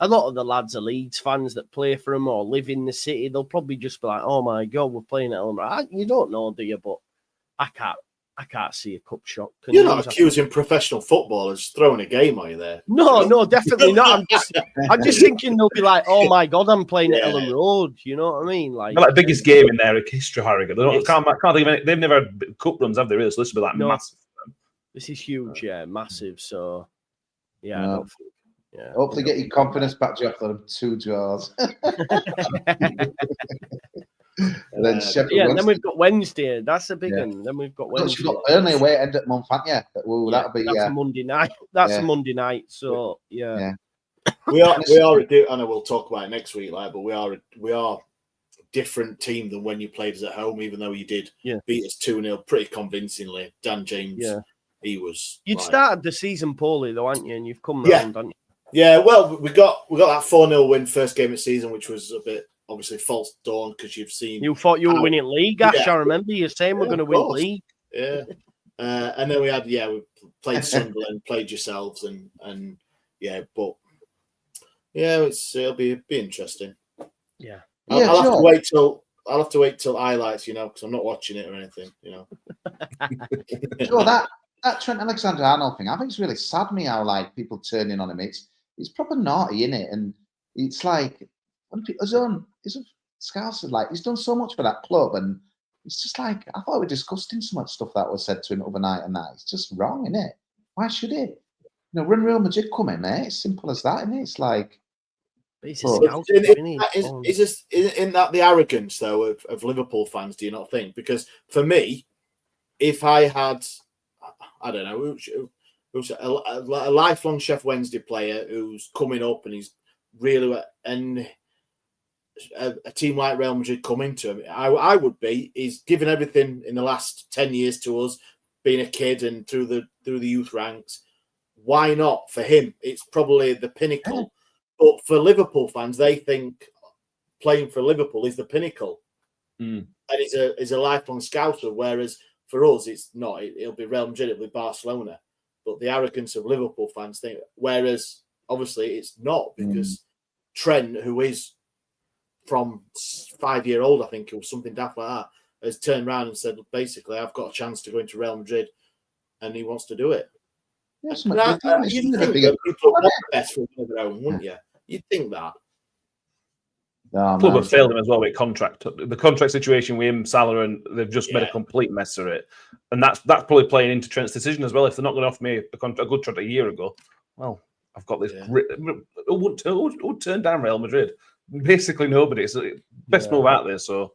a lot of the lads are Leeds fans that play for them or live in the city. They'll probably just be like, "Oh my God, we're playing at Ellen Road." You don't know, do you? But I can't see a cup shot. You're not accusing professional footballers throwing a game, are you? There? No, definitely not. I'm just thinking they'll be like, "Oh my God, I'm playing at Ellen Road." You know what I mean? Like the biggest game in their history, Harrogate. Can't think of it. They've never had cup runs, have they? Really? So this will be massive. This is huge, massive. So I don't think. Yeah, hopefully get your confidence back, Jeff. Let them 2 draws. And then then we've got Wednesday. That's a big one. Then we've got Wednesday. You've got Burnley away end at month, haven't you? That'll be a Monday night. That's a Monday night. So we are. I know we'll talk about it next week, but we are a different team than when you played us at home. Even though you did beat us 2-0 pretty convincingly. Dan James, he was. You'd started the season poorly though, hadn't you? And you've come round, haven't you? Yeah, well, we got that 4-0 win first game of the season, which was a bit obviously false dawn because you've seen. You thought you were winning league, Ash. I remember you saying we're going to win league. Yeah, and then we played Sunderland, played yourselves, and it'll be interesting. Yeah, I'll have to wait till highlights, because I'm not watching it or anything, Sure, that Trent Alexander-Arnold thing, I think it's really sad how people turn in on him. It's proper naughty, isn't it? And it's like his own Scousers, he's done so much for that club, and it's just I thought we were disgusting so much stuff that was said to him overnight, and that it's just wrong, isn't it? Why should it? When Real Madrid come in, mate, it's simple as that, isn't it? It's like. Is that the arrogance though of Liverpool fans? Do you not think? Because for me, if I had, I don't know, who's a lifelong Sheffield Wednesday player who's coming up and he's really, and a team like Real Madrid come into him, I would be. He's given everything in the last 10 years to us, being a kid and through the youth ranks. Why not for him? It's probably the pinnacle. But for Liverpool fans, they think playing for Liverpool is the pinnacle, and he's a lifelong scouser. Whereas for us, it's not. It'll be Real Madrid, it'll be Barcelona. But the arrogance of Liverpool fans think. Whereas obviously it's not, because Trent, who is from 5-year-old, I think it was something daft like that, has turned around and said, basically, I've got a chance to go into Real Madrid, and he wants to do it. Yes, You'd think that people want the best for their own, wouldn't you? You'd think that. No, Club have failed him as well with contract. The contract situation with him, Salah, and they've just made a complete mess of it. And that's probably playing into Trent's decision as well. If they're not going to offer me a good contract a year ago, well, I've got this. Who would turn down Real Madrid? Basically nobody. It's the best move out there. So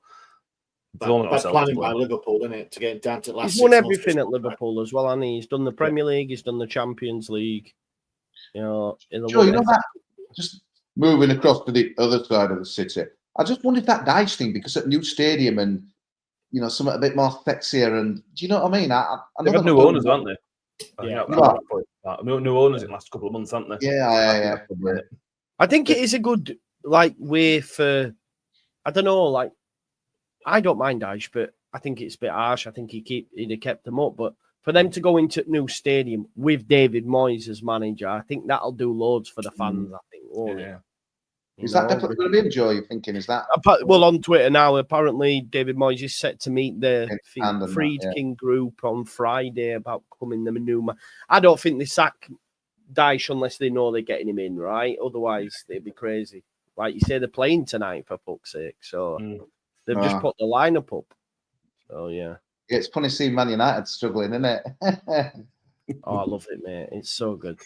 that's planning by Liverpool, isn't it? To get down to last. He's won everything at Liverpool as well, hasn't he? He's done the Premier League. He's done the Champions League. You know, just moving across to the other side of the city. I just wondered that Dyche thing, because at new stadium and something a bit more sexier, and do you know what I mean? They've got new owners, haven't they? Yeah, new owners in the last couple of months, haven't they? Yeah. I think it is a good way for. I don't know, I don't mind Dyche, but I think it's a bit harsh. I think he'd have kept them up, but for them to go into new stadium with David Moyes as manager, I think that'll do loads for the fans. I think, won't it? Is that definitely going to be Joe? You're thinking, is that? Well, on Twitter now, apparently David Moyes is set to meet the Friedkin group on Friday about becoming the new. I don't think they sack Dyche unless they know they're getting him in, right? Otherwise, they'd be crazy. Like you say, they're playing tonight, for fuck's sake. So they've just put the lineup up. So yeah, it's funny seeing Man United struggling, isn't it? Oh, I love it, mate. It's so good.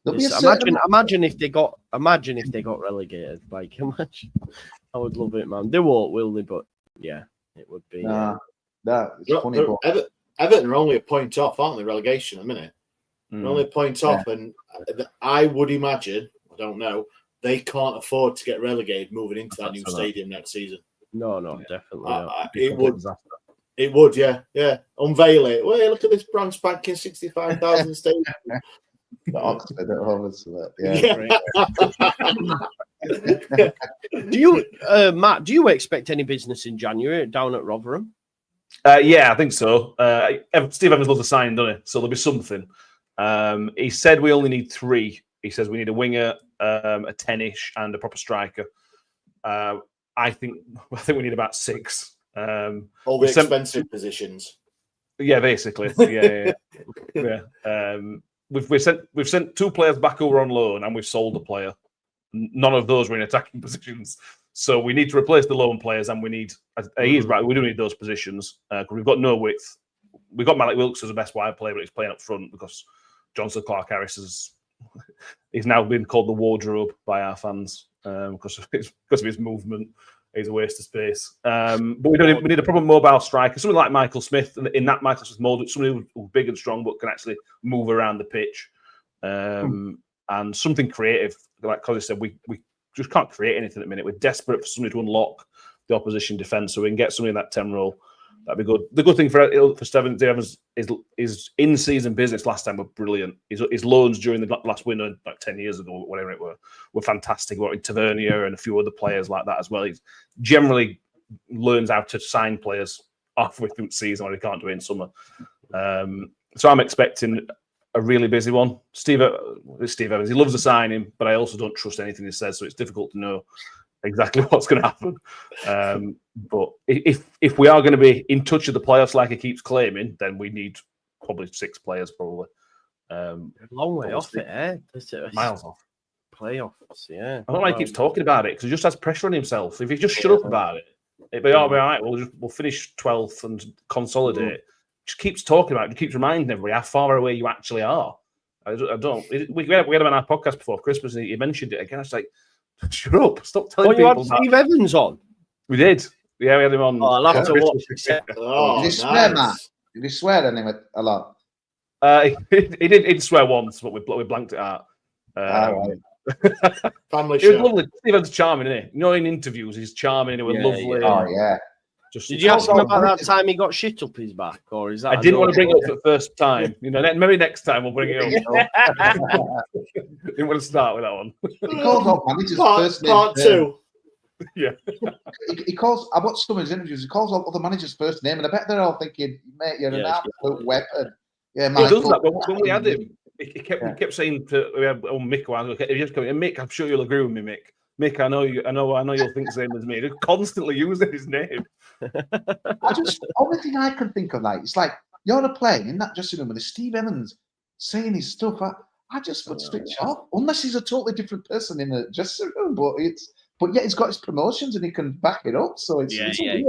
Imagine if they got relegated. Imagine, I would love it, man. They won't, will they? But yeah, it would be. It's funny. Everton are only a point off, aren't they? Relegation, a minute. They're only a point off, and I would imagine, I don't know, they can't afford to get relegated moving into that new stadium next season. No, definitely not. It would, yeah. Unveil it. Well, look at this brand spanking 65,000 stadium. Oxford at home, Do you, Matt? Do you expect any business in January down at Rotherham? Yeah, I think so. Steve Evans loves a sign, doesn't he? So there'll be something. He said we only need 3. He says we need a winger, a 10-ish, and a proper striker. I think we need about 6. All the expensive positions. Yeah, basically. Yeah. We've sent 2 players back over on loan, and we've sold a player. None of those were in attacking positions. So we need to replace the loan players, and we need. He is right. We do need those positions because we've got no width. We've got Malik Wilkes as the best wide player, but he's playing up front because Johnson Clark Harris he's now been called the wardrobe by our fans because of his movement. He's a waste of space. But we need a proper mobile striker, something like Michael Smith. In that Michael Smith mold, somebody who's big and strong but can actually move around the pitch, and something creative. Like Kosy said, we just can't create anything at the minute. We're desperate for somebody to unlock the opposition defence, so we can get somebody in that 10 role. That'd be good. The good thing for Steve Evans is in-season business last time were brilliant. His loans during the last window, like 10 years ago, whatever it were fantastic. What Tavernier and a few other players like that as well. He generally learns how to sign players halfway through the season when he can't do it in summer. So I'm expecting a really busy one. Steve Evans, he loves the signing, but I also don't trust anything he says, so it's difficult to know exactly what's going to happen. But if we are going to be in touch with the playoffs like he keeps claiming, then we need probably 6 players, probably. Long way off it, eh? Miles off. Playoffs, yeah. I don't know why he keeps talking about it, because he just has pressure on himself. If he just shut up about it, it'd be all right. We'll finish 12th and consolidate. Just keeps talking about it. Just keeps reminding everybody how far away you actually are. I don't. We had him on our podcast before Christmas, and he mentioned it again. It's like, shut up! Stop telling people. You had Steve Evans on. We did. Yeah, we had him on. Oh, I'll have to watch. Did he swear, Matt? Did he swear at him a lot? He did swear once, but we blanked it out. Right. Family He was show. lovely. Steve Evans charming, isn't he? You know, in interviews, he's charming. He was lovely. Oh yeah. Just, Did you ask him about that time he got shit up his back, or is that? I didn't want to bring it up for the first time. You know, maybe next time we'll bring it up. Didn't want to start with that one. He calls out managers first name. Part two. Yeah. He calls. I watched some of his interviews. He calls out other managers' first name, and I bet they're all thinking, "Mate, you're an absolute weapon." Yeah, He Michael. does that. But when we had him, he kept saying to Mick, if you just come in, Mick, I'm sure you'll agree with me, Mick. Mick, I know you'll think the same as me. They're constantly using his name. Only thing I can think of, like, it's like you're a player in that dressing room with Steve Evans saying his stuff. I just would switch off, unless he's a totally different person in the dressing room. But yet he's got his promotions and he can back it up. So it's weird. Exactly.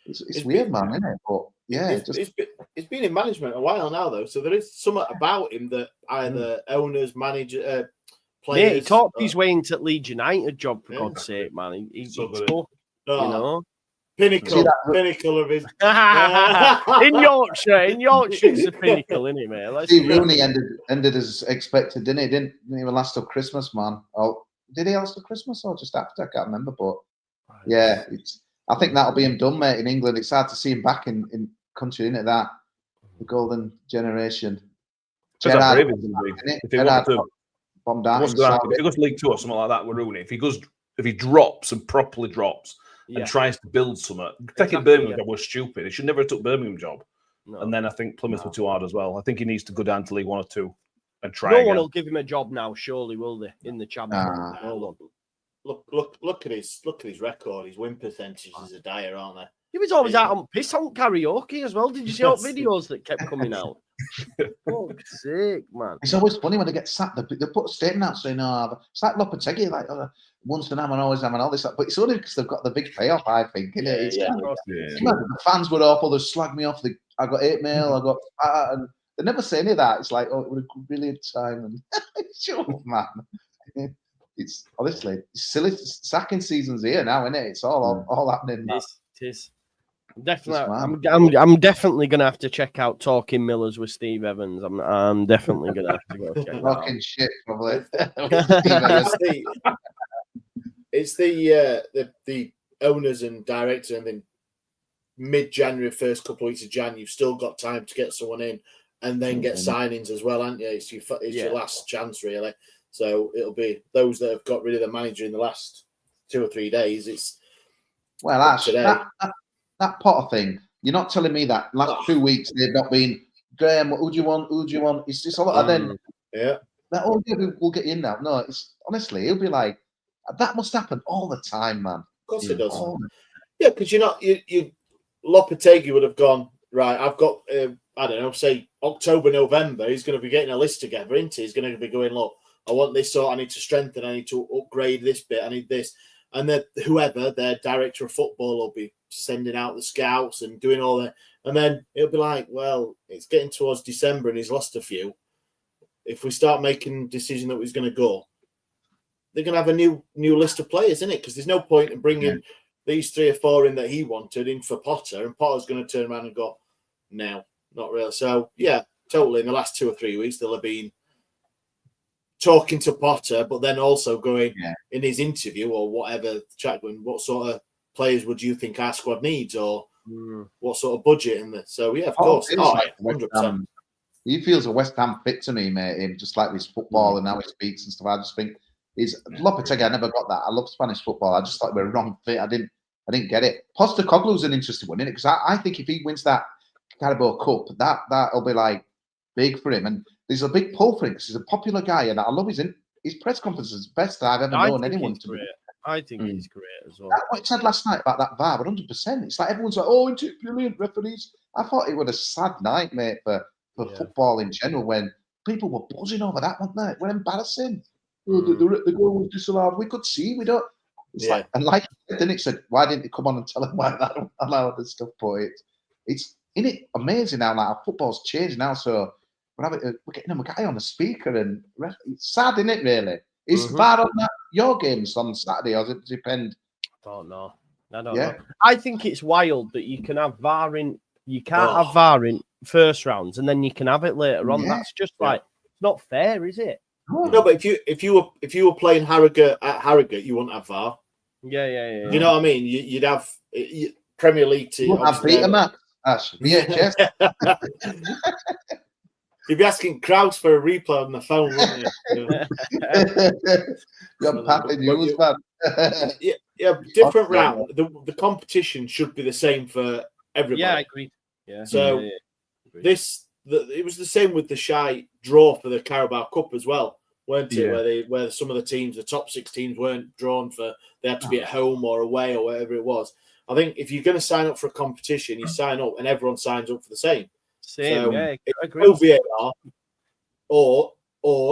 It's weird, man, isn't it? But yeah, he's been in management a while now, though. So there is something about him that either owners, manager, players. Yeah, he talked his way into Leeds United job, for God's sake, man. He's So good. tough, you know. Pinnacle of his. In Yorkshire, it's a pinnacle, isn't it, mate? Let's see, Rooney ended as expected, didn't he? Didn't even last till Christmas, man. Oh, did he last till Christmas or just after? I can't remember, but yeah, I think that'll be him done, mate. In England, it's hard to see him back in country, isn't it? That the golden generation. Gerrard, if he goes to League Two or something like that with Rooney, if he drops and properly drops and tries to build something, taking Birmingham job was stupid. He should never have took Birmingham job. No. And then I think Plymouth were too hard as well. I think he needs to go down to League One or Two and try. No one will give him a job now, surely, will they? In the Championship. Hold on. Look at his record. His win percentages are dire, aren't they? He was always out on piss on karaoke as well. Did you see all videos that kept coming out? Fuck's sake, man. It's always funny when they get sacked. They put a statement out saying, it's like Lopetegui, like once an am and always am and all this. But it's only because they've got the big payoff, I think. The fans were awful. They slagged me off. I got 8 mail. I got and they never say any of that. It's like, it was a brilliant time. And sure, man. It's honestly silly. Sacking season's here now, isn't it? It's all happening. It is. Definitely, I'm definitely gonna have to check out Talking Millers with Steve Evans. I'm definitely gonna have to go check that out. Talking shit, probably. It's the owners and director, and then mid-January, first couple of weeks of Jan, you've still got time to get someone in, and then get signings as well, haven't you? It's your last chance, really. So it'll be those that have got rid of the manager in the last 2 or 3 days. That Potter thing. You're not telling me that last 2 weeks they've not been, Graham, who do you want? Who do you want? It's just a lot of then. Yeah. We'll get you in now. No, it's honestly, it'll be like, that must happen all the time, man. Of course it does. Yeah, because you Lopetegui would have gone, right, I've got, I don't know, say October, November, he's going to be getting a list together, isn't he? He's going to be going, look, I want this sort, I need to strengthen, I need to upgrade this bit, I need this. And then whoever, their director of football, will be sending out the scouts and doing all that. And then it'll be like, well, it's getting towards December and he's lost a few. If we start making a decision that he's going to go, they're going to have a new list of players, isn't it? Because there's no point in bringing these 3 or 4 in that he wanted in for Potter, and Potter's going to turn around and go, no, not really. So, yeah, totally. In the last 2 or 3 weeks, they'll have been talking to Potter, but then also going in his interview or whatever chat, going, what sort of players would you think our squad needs, or what sort of budget in this? So, yeah, of course. 100%. He feels a West Ham fit to me, mate. Him, just like his football and how he speaks and stuff. I just think Lopetegui. I never got that. I love Spanish football. I just thought we were a wrong fit. I didn't get it. Postecoglou's an interesting one, isn't it? Because I think if he wins that Carabao Cup, that'll be like big for him. And there's a big pull for him because he's a popular guy, and I love his press conferences. Best I've ever known anyone to be. I think he's great as well. What he said last night about that VAR, 100%. It's like everyone's like, oh, into brilliant referees. I thought it was a sad night, mate, for football in general, when people were buzzing over that, weren't they? It was embarrassing. The goal was disallowed. We could see. We don't. It's like, and like then it said, why didn't they come on and tell them why that allowed and stuff? But it's isn't it amazing now? Like our football's changed now, so we're getting a guy on the speaker, and it's sad, isn't it? Really, is VAR on your games on Saturday, or does it depend? I don't know. I think it's wild that you can have VAR in. You can't have VAR in first rounds, and then you can have it later on. That's just like, it's not fair, is it? No, but if you were playing Harrogate at Harrogate, you wouldn't have VAR. Yeah. You know what I mean? You'd have Premier League team. You wouldn't have Betamax, Ash. VHS. You'd be asking crowds for a replay on the phone, wouldn't you? You're Pappy News, man. Yeah, different round. The competition should be the same for everybody. Yeah, I agree. Yeah. So it was the same with the shy draw for the Carabao Cup as well, weren't it? Where some of the teams, the top 6 teams, weren't drawn for they had to be at home or away or whatever it was. I think if you're going to sign up for a competition, you sign up and everyone signs up for the same. Same, I agree. No VAR, or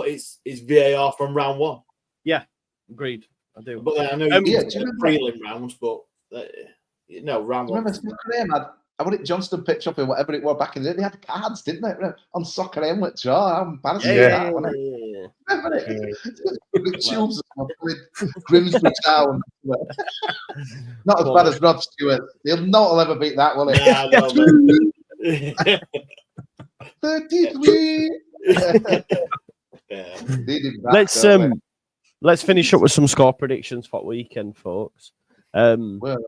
it's VAR from round 1. Yeah, agreed. I do. But I know you prelim rounds, but round 1. Remember, I want it Johnston pitch up in whatever it was back in the day. They had cards, didn't they? On Soccer Aim with draw. How embarrassing is that? Remember it? Tubes Grimsby Town. Not as bad as Rod Stewart. He'll ever beat that, will he? 33. Let's finish up with some score predictions for the weekend, folks. Well,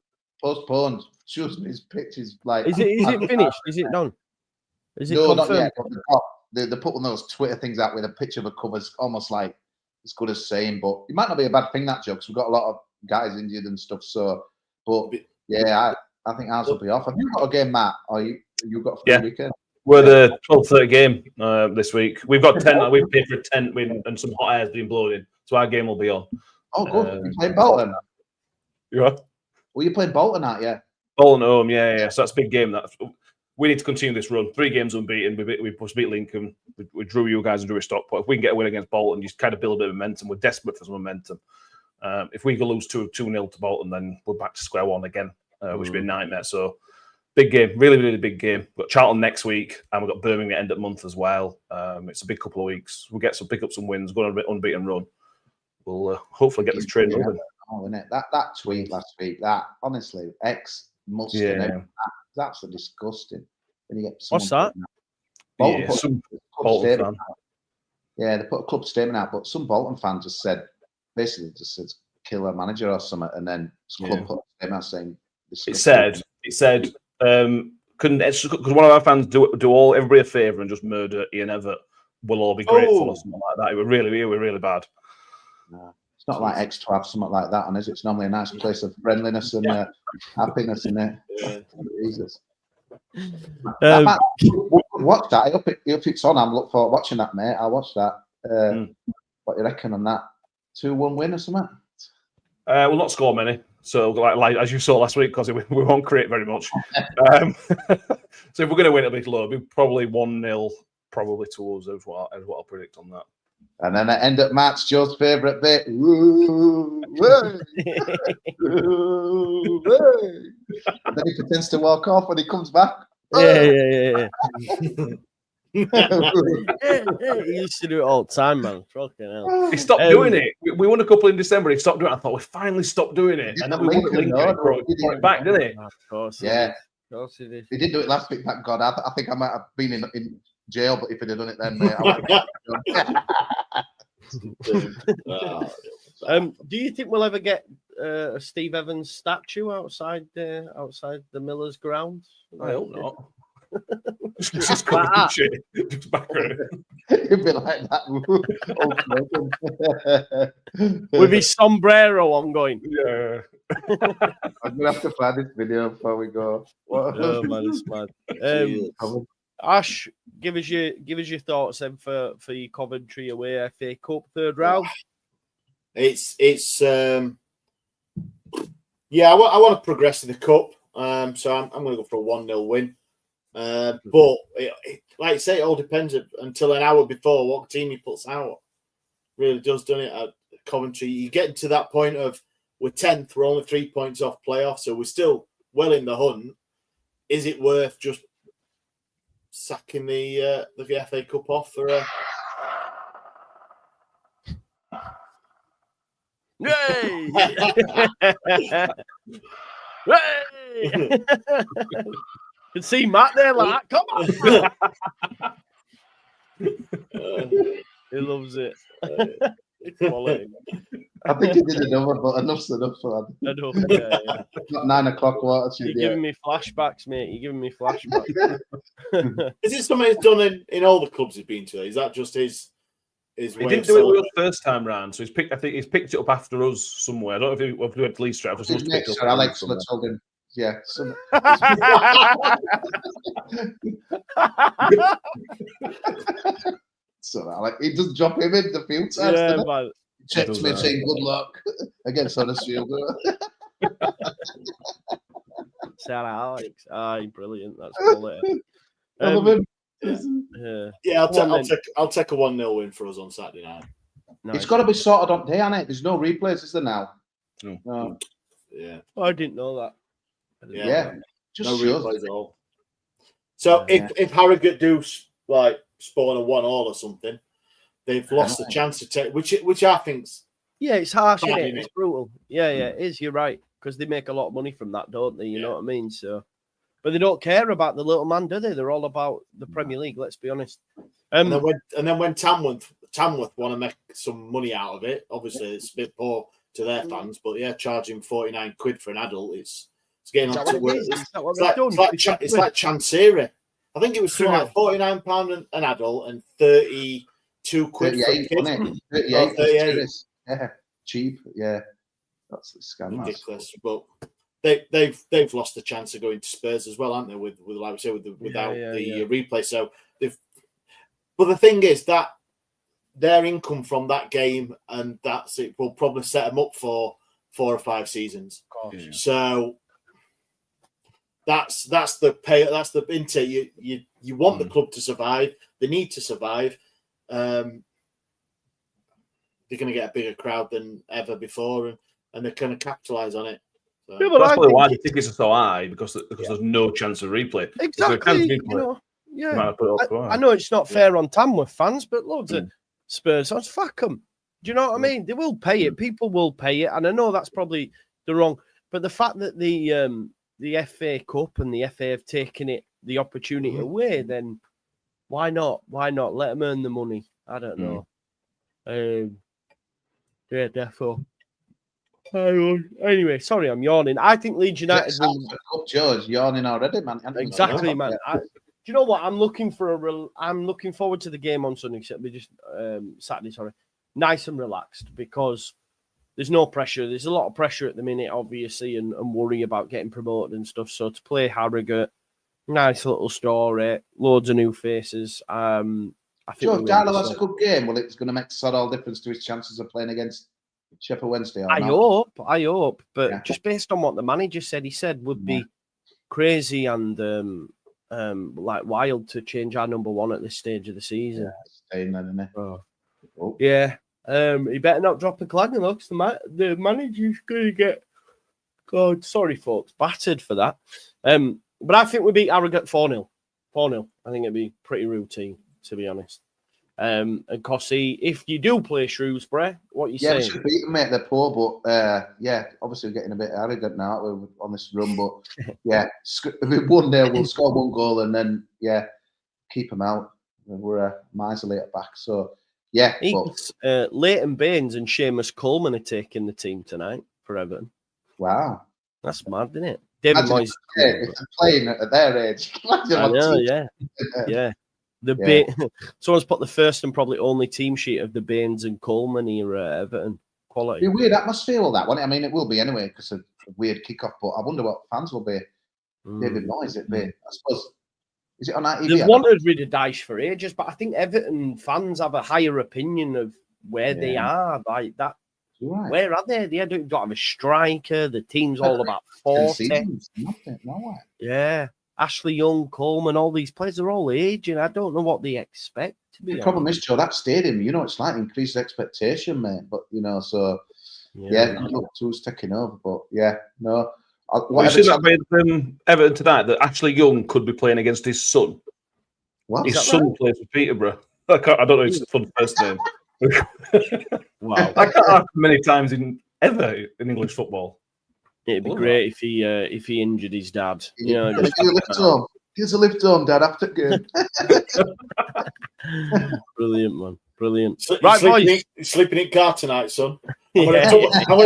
postponed. Just his pitch is like. Is it finished? Is it done? Is it confirmed? Not yet. They put one of those Twitter things out with a picture of a cover, almost like as good as saying, but it might not be a bad thing, that joke, because we've got a lot of guys injured and stuff. So, but yeah, I think ours will be off. Have you got a game, Matt? Or you got a free weekend? We're the 12:30 game this week. We've got 10. We've paid for a tent and some hot air's being blown in, so our game will be on. Oh, good. You playing Bolton? Yeah. Well, you playing Bolton, aren't you? Bolton at home, yeah. So that's a big game. That we need to continue this run. 3 games unbeaten. We beat Lincoln. We drew you guys and drew a Stockport. If we can get a win against Bolton, you kind of build a bit of momentum. We're desperate for some momentum. If we could lose 2-0 to Bolton, then we're back to square one again, which would be a nightmare. So big game, really, really big game. We've got Charlton next week, and we've got Birmingham at end of month as well. It's a big couple of weeks. We'll pick up some wins, go on a bit unbeaten run. We'll hopefully get this train moving. Oh, isn't it? That tweet last week, that honestly, it's absolutely disgusting. When you get what's that? Bolton they put a club statement out, but some Bolton fan just said kill a manager or something, and then club put a statement out saying it said couldn't because one of our fans do everybody a favour and just murder Ian Everett. We'll all be grateful or something like that. It were really bad. No. It's not like X to have something like that, and it's normally a nice place of friendliness and happiness in it. Yeah. Jesus. Watch that. If it's on, I'm looking forward to watching that, mate. I'll watch that. What do you reckon on that? 2-1 win or something? We'll not score many. So, like as you saw last week, because we won't create very much. So if we're going to win, it'll be low. It'll be probably 1-0, probably towards as what I'll predict on that. And then I end up Matt's Joe's favourite bit. Ooh, ooh, and then he pretends to walk off when he comes back. Yeah. He used to do it all the time, man. Fucking hell. He stopped doing it. We won a couple in December. He stopped doing it. I thought we finally stopped doing it, and then we won at Lincoln. He brought it back, didn't he? Of course. Yeah. Of course he did. He did do it last week. Thank God. I think I might have been in jail, but if he'd have done it then, do you think we'll ever get a Steve Evans statue outside the Millers grounds? I hope not. Just like that. Just back it'd be like that with his sombrero on going. Yeah. I'm gonna have to find this video before we go. Oh man, it's mad. Ash, give us your thoughts then for your Coventry away FA Cup third round. It's I want to progress to the cup. So I'm going to go for a 1-0 win. But like I say, it all depends until an hour before what team he puts out. Really does, doesn't it? At Coventry, you get to that point of we're 10th, we're only 3 points off playoff, so we're still well in the hunt. Is it worth just sacking the FA Cup off for a? Hey! Can see Matt there like, come on. He loves it. Quality. I think he did another, but enough's enough for that. I know. Yeah. Not 9 o'clock water. You're giving me flashbacks, mate. You're giving me flashbacks. Is it something he's done in all the clubs he's been to? Is that just his He way didn't of do it with celebrating? us first time round, so I think he's picked it up after us somewhere. I don't know if he went to Leeds Street. His mate, Sir Alex told him. Yeah. So Alex, he just drop him in the few times. Yeah, man. Checks me saying good luck against Huddersfield. Sarah Alex. Aye, brilliant. That's quality. I love him. Yeah, I'll take a 1-0 win for us on Saturday night. Nice. It's got to be sorted on day, hasn't it? There's no replays, is there now? No. Yeah. I didn't know that. Yeah. Just No shows. replays at all. So if Harrogate do like spawn a 1-1 or something, they've lost the chance to take, which I think's Yeah, it's harsh, Yeah, isn't it? It's brutal. Yeah, it is. You're right. Because they make a lot of money from that, don't they? You know what I mean? So, but they don't care about the little man, do they? They're all about the Premier League. Let's be honest. And then when Tamworth want to make some money out of it, obviously it's a bit poor to their fans, but yeah, charging 49 quid for an adult, it's getting on to work. It's like Chancery. I think it was something like £49 an adult and 32 quid 38, for a wasn't kid. it? 38. 38. Yeah, cheap. Yeah, that's the scam. Ridiculous. But they've lost the chance of going to Spurs as well, haven't they? With like we say, without the replay. So but the thing is that their income from that game and that's it will probably set them up for 4 or 5 seasons. Yeah. So that's the pay. That's the intake. You want the club to survive. They need to survive. They're going to get a bigger crowd than ever before, and they're going to capitalise on it. So. Yeah, but that's probably why the tickets are so high because there's no chance of replay. Exactly. I know it's not fair on Tamworth fans, but loads of Spurs fans, fuck them. Do you know what I mean? They will pay it. People will pay it, and I know that's probably the wrong. But the fact that the FA Cup and the FA have taken the opportunity away, then why not? Why not let them earn the money? I don't know. Yeah, therefore. Anyway, sorry, I'm yawning. I think Leeds United will. George, yawning already, man. Exactly, man. Do you know what? I'm looking forward to the game on Sunday. Saturday, sorry. Nice and relaxed because there's no pressure. There's a lot of pressure at the minute, obviously, and worry about getting promoted and stuff. So to play Harrogate, nice little story, loads of new faces. I think George Darlow has a good game. Well, it's going to make sod all difference to his chances of playing against Sheffield Wednesday. I hope. But just based on what the manager said, he said would be crazy and like wild to change our number 1 at this stage of the season. Staying there, isn't it? Yeah. He better not drop a clanging looks. The manager's going to get, God, sorry, folks, battered for that. But I think we beat Harrogate 4-0. 4-0. I think it'd be pretty routine, to be honest. And Kosy, if you do play Shrewsbury, what are you saying? Yeah, we should beat them, mate. They're poor, but obviously we're getting a bit arrogant now on this run. But yeah, 1-0, we'll score 1 goal and then keep them out. We're miserly at back, so. Yeah, Leighton Baines and Seamus Coleman are taking the team tonight for Everton. Wow, that's mad, isn't it? David Moyes. If they're playing at their age, I know, yeah. Someone's put the first and probably only team sheet of the Baines and Coleman era at Everton. Quality. It'll be a weird atmosphere, all that, won't it? I mean, it will be anyway because of a weird kickoff. But I wonder what fans will be. David Moyes, it'd be. I suppose. Is it on ITV? They've wanted rid of Dyche for ages, but I think Everton fans have a higher opinion of where they are. Like that, where are they? They don't have a striker. The team's all about 40. Nothing, nowhere. Yeah, Ashley Young, Coleman, all these players are all aging. I don't know what they expect. The problem is, Joe, that stadium. You know, it's like increased expectation, mate. But so good luck to who's taking over. But you see that with Everton tonight that Ashley Young could be playing against his son. What? His son plays for Peterborough. I don't know his son's first name. Wow, I can't ask many times ever in English football. It'd be great if he injured his dad. Here's a lift home, Dad, after game. Brilliant, man. Brilliant. You're Right, boys. sleeping in car tonight, son. Yeah. I'm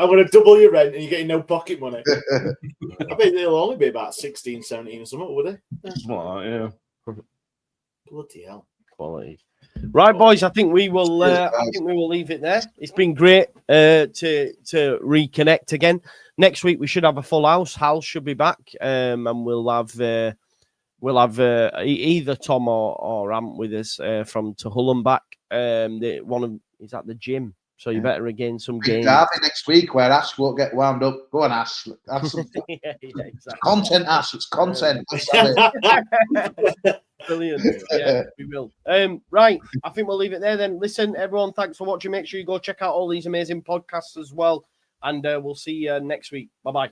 gonna double your rent, and you're getting no pocket money. I bet they'll only be about 16, 17 or something, would they? Something like that, yeah. Bloody hell. Quality. Right, boys. I think we will. Leave it there. It's been great to reconnect again. Next week we should have a full house. Hal should be back, and we'll have either Tom or Ant with us from to Hull and back. He's at the gym, so you better regain some gains. Derby next week where Ash won't get wound up. Go on, Ash. Have some yeah, exactly. content, Ash. It's content. Brilliant. Yeah, we will. Right. I think we'll leave it there then. Listen, everyone, thanks for watching. Make sure you go check out all these amazing podcasts as well. And we'll see you next week. Bye-bye.